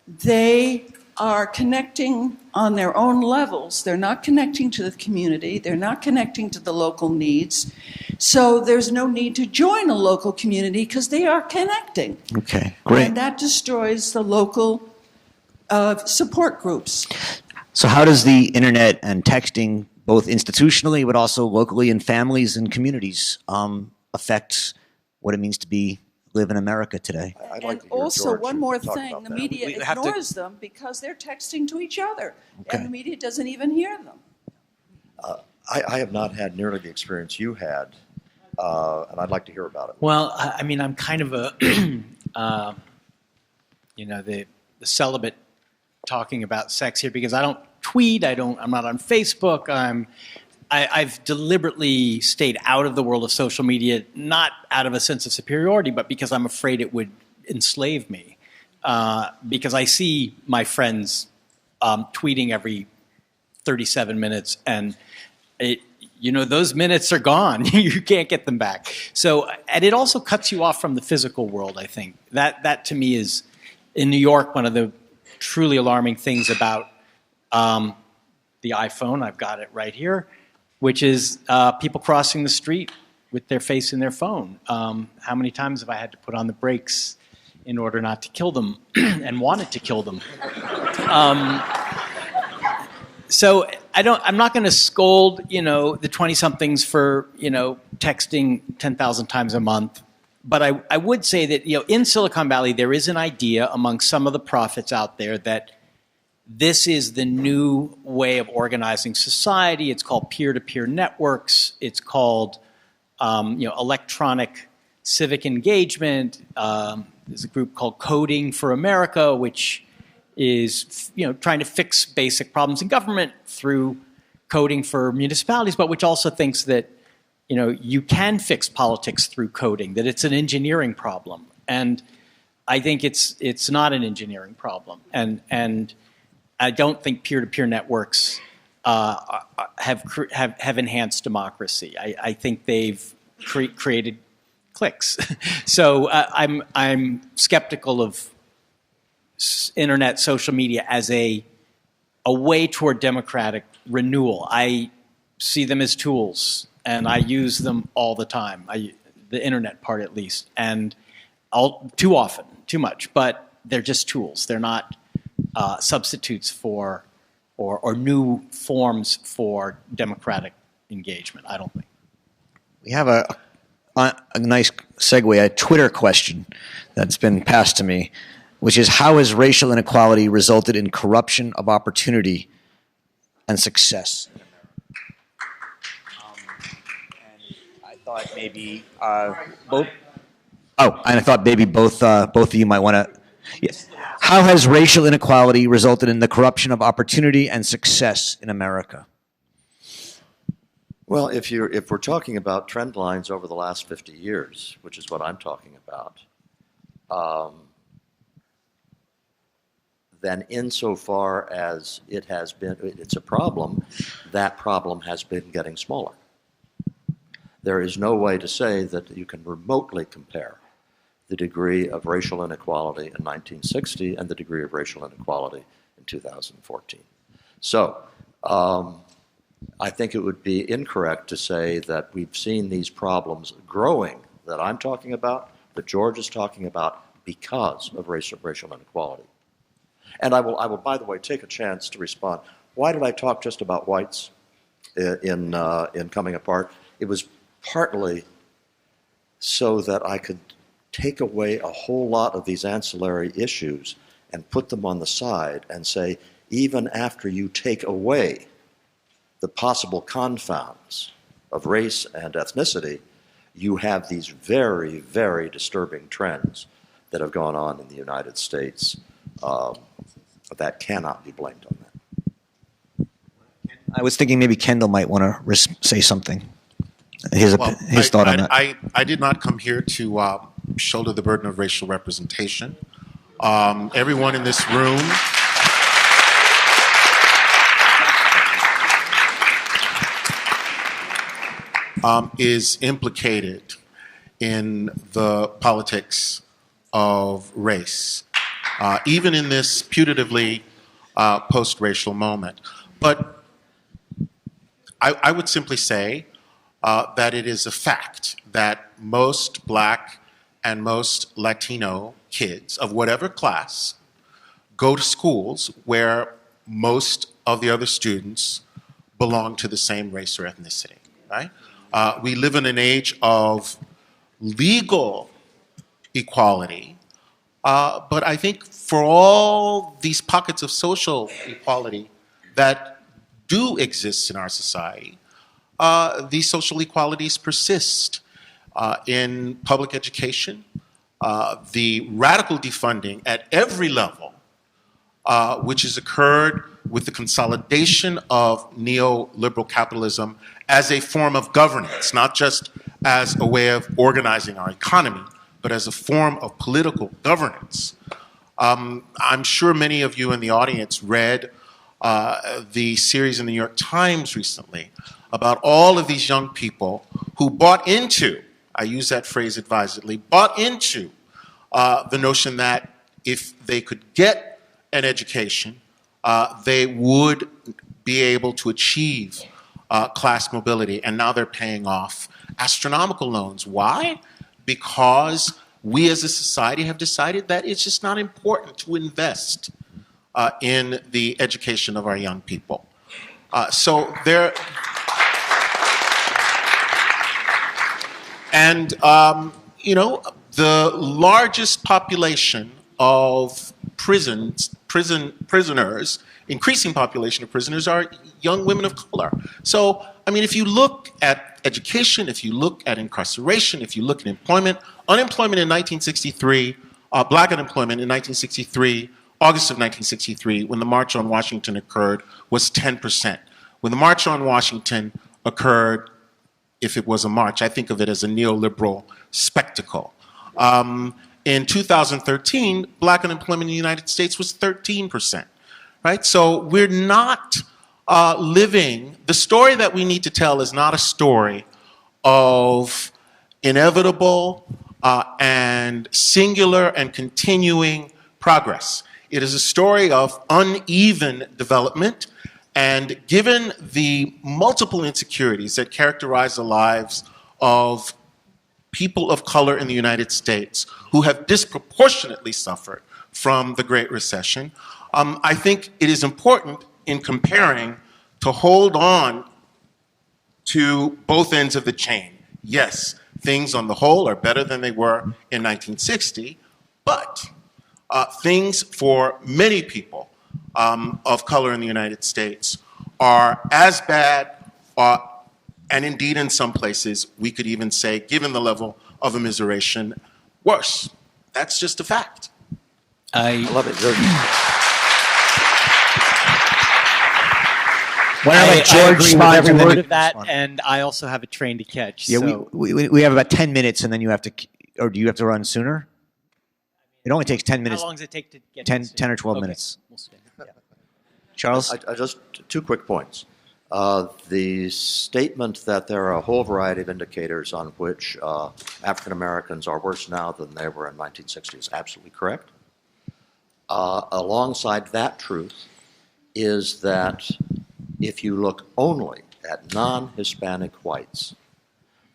they are connecting on their own levels. They're not connecting to the community. They're not connecting to the local needs. So there's no need to join a local community because they are connecting. Okay, great. And that destroys the local support groups. So how does the internet and texting, both institutionally but also locally in families and communities, affect what it means to live in America today? I'd like And to hear also, George one more talk thing, about the that. media We have to- ignores them because they're texting to each other, Okay. and the media doesn't even hear them. I have not had nearly the experience you had, and I'd like to hear about it. Well, I mean, I'm kind of a, the celibate talking about sex here because I don't tweet. I'm not on Facebook. I've deliberately stayed out of the world of social media, not out of a sense of superiority, but because I'm afraid it would enslave me. Because I see my friends tweeting every 37 minutes, and those minutes are gone. You can't get them back. So, and it also cuts you off from the physical world, I think. That to me is, in New York, one of the truly alarming things about the iPhone. I've got it right here, which is people crossing the street with their face in their phone. How many times have I had to put on the brakes in order not to kill them and wanted to kill them? So I'm not going to scold, the 20-somethings for, texting 10,000 times a month. But I would say that, in Silicon Valley, there is an idea among some of the prophets out there that this is the new way of organizing society. It's called peer-to-peer networks. It's called, electronic civic engagement. There's a group called Coding for America, which is, trying to fix basic problems in government through coding for municipalities, but which also thinks that, you can fix politics through coding, that it's an engineering problem. And I think it's not an engineering problem. And I don't think peer-to-peer networks have enhanced democracy. I think they've created cliques. So I'm skeptical of internet, social media as a way toward democratic renewal. I see them as tools, and I use them all the time. The internet part, at least, and too often, too much. But they're just tools. They're not substitutes for or new forms for democratic engagement. I don't think. We have a nice segue, a Twitter question that's been passed to me, which is, how has racial inequality resulted in corruption of opportunity and success? And I thought maybe both. Oh, and I thought maybe both of you might want to. Yes. How has racial inequality resulted in the corruption of opportunity and success in America? Well, if we're talking about trend lines over the last 50 years, which is what I'm talking about, then insofar as it's a problem, that problem has been getting smaller. There is no way to say that you can remotely compare the degree of racial inequality in 1960 and the degree of racial inequality in 2014. So, I think it would be incorrect to say that we've seen these problems growing that I'm talking about, that George is talking about, because of racial inequality. And I will, by the way, take a chance to respond. Why did I talk just about whites in Coming Apart? It was partly so that I could take away a whole lot of these ancillary issues and put them on the side and say, even after you take away the possible confounds of race and ethnicity, you have these very, very disturbing trends that have gone on in the United States that cannot be blamed on that. I was thinking maybe Kendall might want to say something. His thought on that. I did not come here to shoulder the burden of racial representation. Everyone in this room is implicated in the politics of race, even in this putatively post-racial moment. But I would simply say that it is a fact that most Black and most Latino kids of whatever class go to schools where most of the other students belong to the same race or ethnicity, right? We live in an age of legal equality, but I think for all these pockets of social equality that do exist in our society, these social equalities persist in public education, the radical defunding at every level, which has occurred with the consolidation of neoliberal capitalism as a form of governance, not just as a way of organizing our economy, but as a form of political governance. I'm sure many of you in the audience read the series in the New York Times recently about all of these young people who bought into, I use that phrase advisedly, bought into the notion that if they could get an education, they would be able to achieve class mobility, and now they're paying off astronomical loans. Why? Because we as a society have decided that it's just not important to invest in the education of our young people. So there, and the largest population of prisoners, increasing population of prisoners, are young women of color. So, I mean, if you look at education, if you look at incarceration, if you look at employment, unemployment in 1963, black unemployment in 1963, August of 1963, when the March on Washington occurred, was 10%. When the March on Washington occurred, if it was a march, I think of it as a neoliberal spectacle. In 2013, black unemployment in the United States was 13%, right? So we're not living, the story that we need to tell is not a story of inevitable and singular and continuing progress. It is a story of uneven development, and given the multiple insecurities that characterize the lives of people of color in the United States who have disproportionately suffered from the Great Recession, I think it is important in comparing to hold on to both ends of the chain. Yes, things on the whole are better than they were in 1960, but things for many people of color in the United States are as bad, and indeed in some places, we could even say, given the level of immiseration, worse. That's just a fact. I love it. I agree with every word of that, and I also have a train to catch. Yeah, so. we have about 10 minutes, and then you have to, or do you have to run sooner? It only takes 10 minutes. How long does it take to get 10 or 12 minutes. Charles? I just two quick points. The statement that there are a whole variety of indicators on which African Americans are worse now than they were in 1960 is absolutely correct. Alongside that truth is that if you look only at non-Hispanic whites,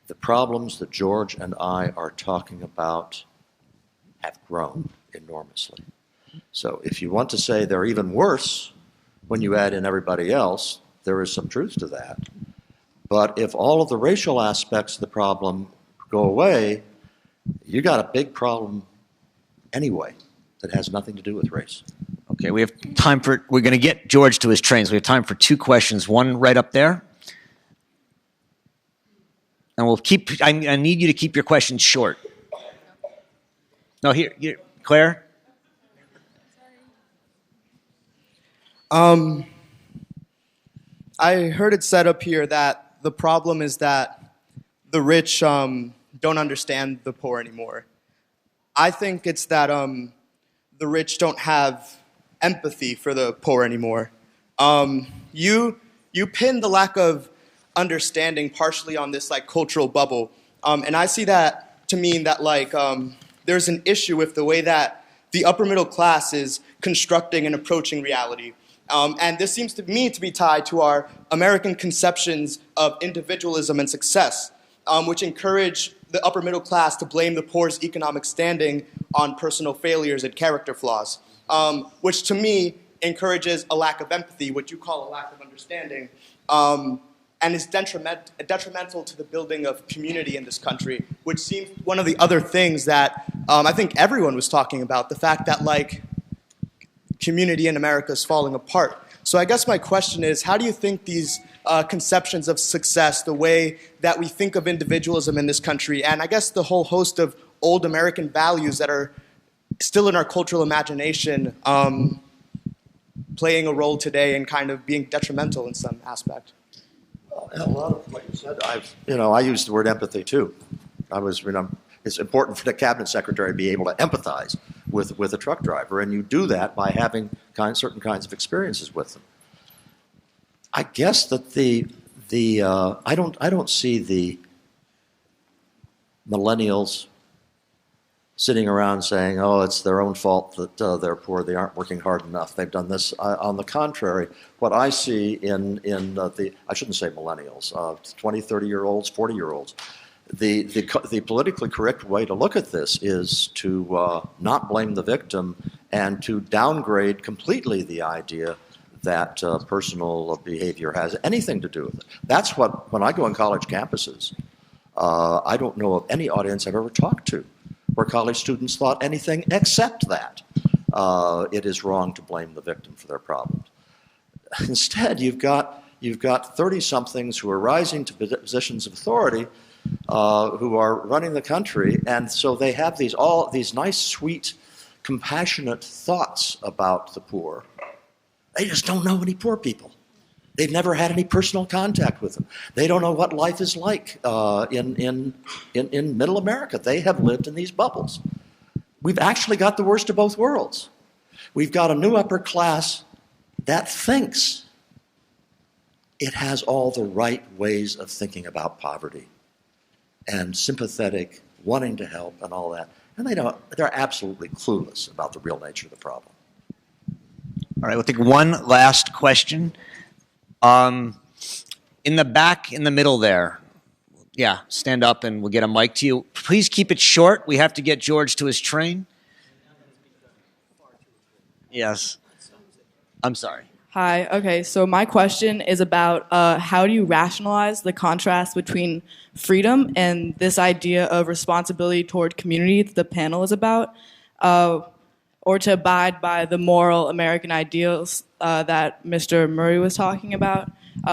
the problems that George and I are talking about have grown enormously. So if you want to say they're even worse when you add in everybody else, there is some truth to that. But if all of the racial aspects of the problem go away, you got a big problem anyway that has nothing to do with race. Okay, we have time for, we're going to get George to his train, so we have time for two questions. One right up there. And we'll keep, I need you to keep your questions short. No, here, Claire. I heard it said up here that the problem is that the rich don't understand the poor anymore. I think it's that the rich don't have empathy for the poor anymore. You pin the lack of understanding partially on this like cultural bubble, and I see that to mean that like there's an issue with the way that the upper middle class is constructing and approaching reality. And this seems to me to be tied to our American conceptions of individualism and success, which encourage the upper middle class to blame the poor's economic standing on personal failures and character flaws, which to me encourages a lack of empathy, what you call a lack of understanding, and is detrimental to the building of community in this country, which seems one of the other things that I think everyone was talking about, the fact that like community in America is falling apart. So I guess my question is, how do you think these conceptions of success, the way that we think of individualism in this country, and I guess the whole host of old American values that are still in our cultural imagination, playing a role today and kind of being detrimental in some aspect? A lot of what you said, I used the word empathy too. It's important for the cabinet secretary to be able to empathize with a truck driver, and you do that by having certain kinds of experiences with them. I guess that I don't see the millennials sitting around saying, "Oh, it's their own fault that they're poor. They aren't working hard enough. They've done this." On the contrary, what I see in I shouldn't say millennials, 20, 30-year-olds, 40-year-olds. The politically correct way to look at this is to not blame the victim and to downgrade completely the idea that personal behavior has anything to do with it. That's what, when I go on college campuses, I don't know of any audience I've ever talked to where college students thought anything except that it is wrong to blame the victim for their problems. Instead, you've got 30-somethings who are rising to positions of authority, who are running the country, and so they have all these nice, sweet, compassionate thoughts about the poor. They just don't know any poor people. They've never had any personal contact with them. They don't know what life is like in Middle America. They have lived in these bubbles. We've actually got the worst of both worlds. We've got a new upper class that thinks it has all the right ways of thinking about poverty and sympathetic, wanting to help and all that. And they're absolutely clueless about the real nature of the problem. All right, we'll take one last question. In the back, in the middle there. Yeah, stand up and we'll get a mic to you. Please keep it short. We have to get George to his train. Yes. I'm sorry. Hi. Okay, so my question is about how do you rationalize the contrast between freedom and this idea of responsibility toward community that the panel is about, or to abide by the moral American ideals that Mr. Murray was talking about,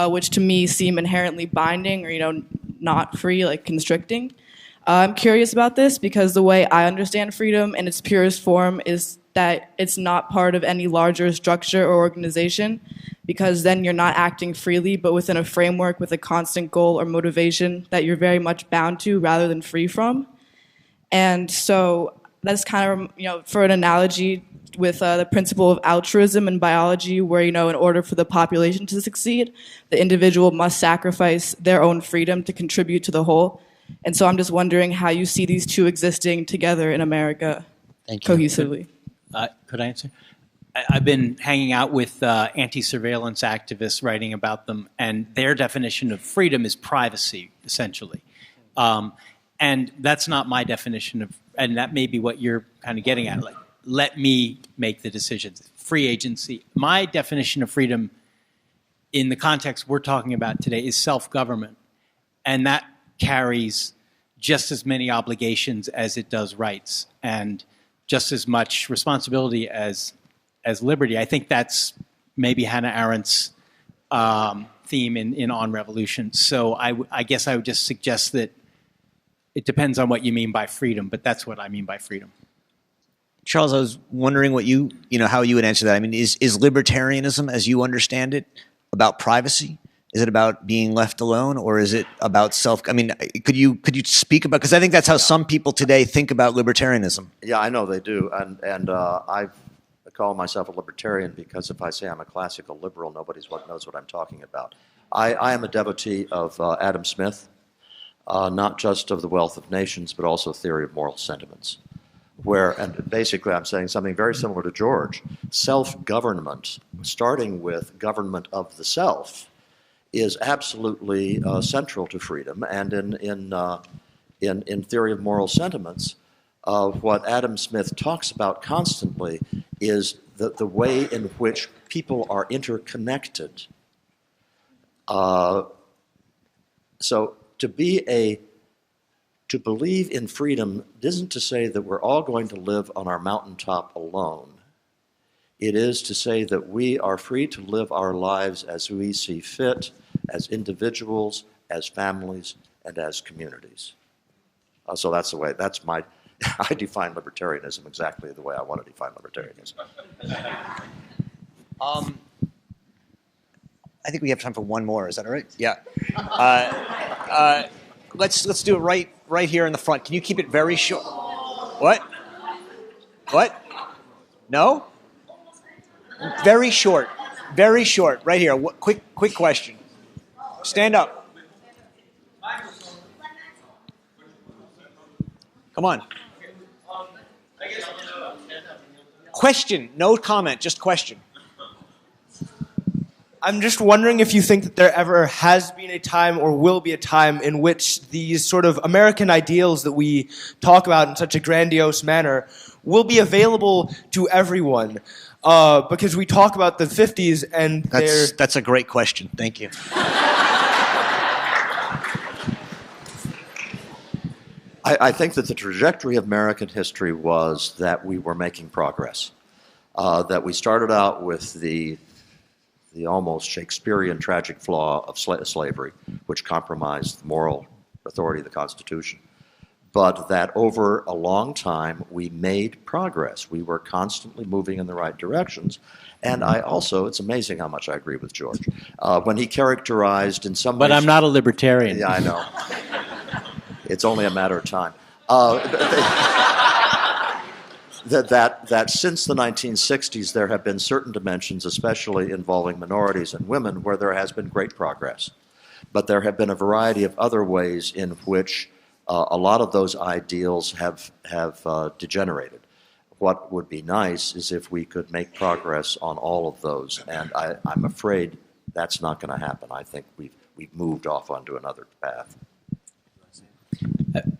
which to me seem inherently binding or, not free, like constricting. I'm curious about this because the way I understand freedom in its purest form is that it's not part of any larger structure or organization, because then you're not acting freely, but within a framework with a constant goal or motivation that you're very much bound to rather than free from. And so that's kind of, for an analogy with the principle of altruism in biology, where, in order for the population to succeed, the individual must sacrifice their own freedom to contribute to the whole. And so I'm just wondering how you see these two existing together in America cohesively. Could I answer? I've been hanging out with anti-surveillance activists writing about them, and their definition of freedom is privacy, essentially. And that's not my definition of, and that may be what you're kind of getting at, like, let me make the decisions. Free agency. My definition of freedom in the context we're talking about today is self-government, and that carries just as many obligations as it does rights, and just as much responsibility as liberty. I think that's maybe Hannah Arendt's theme in On Revolution. So I guess I would just suggest that it depends on what you mean by freedom, but that's what I mean by freedom. Charles, I was wondering what how you would answer that. I mean, is libertarianism, as you understand it, about privacy? Is it about being left alone, or is it about self? I mean, could you speak about? Because I think that's how some people today think about libertarianism. Yeah, I know they do, and I call myself a libertarian because if I say I'm a classical liberal, nobody knows what I'm talking about. I am a devotee of Adam Smith, not just of The Wealth of Nations, but also Theory of Moral Sentiments, and basically I'm saying something very similar to George. Self-government, starting with government of the self, is absolutely central to freedom. And in Theory of Moral Sentiments, what Adam Smith talks about constantly is the way in which people are interconnected. So to believe in freedom isn't to say that we're all going to live on our mountaintop alone. It is to say that we are free to live our lives as we see fit, as individuals, as families, and as communities. So that's I define libertarianism exactly the way I want to define libertarianism. I think we have time for one more. Is that all right? Yeah. Let's do it right here in the front. Can you keep it very short? What? No? Very short, right here. Quick question. Stand up. Come on. Question, no comment, just question. I'm just wondering if you think that there ever has been a time or will be a time in which these sort of American ideals that we talk about in such a grandiose manner will be available to everyone. Because we talk about the 50s and That's a great question. Thank you. I think that the trajectory of American history was that we were making progress. That we started out with the almost Shakespearean tragic flaw of slavery, which compromised the moral authority of the Constitution. But that over a long time, we made progress. We were constantly moving in the right directions. And I also, it's amazing how much I agree with George. When he characterized in some ways... But I'm not a libertarian. Yeah, I know. It's only a matter of time. That since the 1960s, there have been certain dimensions, especially involving minorities and women, where there has been great progress. But there have been a variety of other ways in which a lot of those ideals have degenerated. What would be nice is if we could make progress on all of those, and I'm afraid that's not going to happen. I think we've moved off onto another path.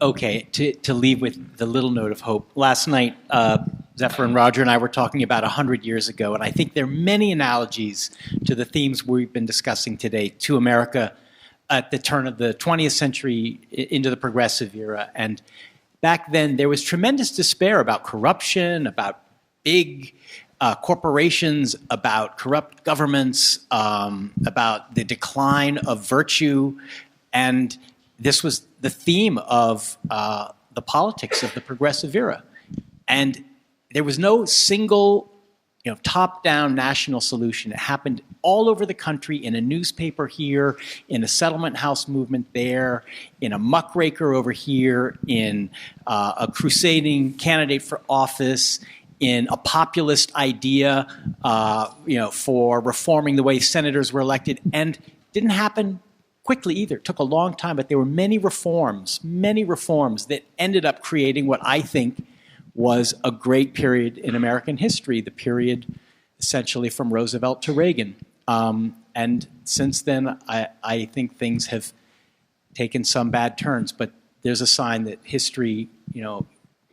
Okay, to leave with the little note of hope. Last night, Zephyr and Roger and I were talking about 100 years ago, and I think there are many analogies to the themes we've been discussing today to America at the turn of the 20th century into the progressive era. And back then, there was tremendous despair about corruption, about big corporations, about corrupt governments, about the decline of virtue, and this was the theme of the politics of the progressive era. And there was no single, top-down national solution. It happened all over the country, in a newspaper here, in a settlement house movement there, in a muckraker over here, in a crusading candidate for office, in a populist idea, for reforming the way senators were elected, and didn't happen quickly either. It took a long time, but there were many reforms that ended up creating what I think was a great period in American history, the period essentially from Roosevelt to Reagan. And since then, I think things have taken some bad turns, but there's a sign that history,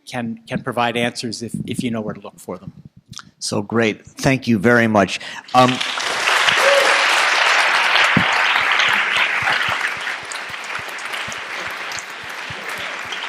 can provide answers if you know where to look for them. So great. Thank you very much.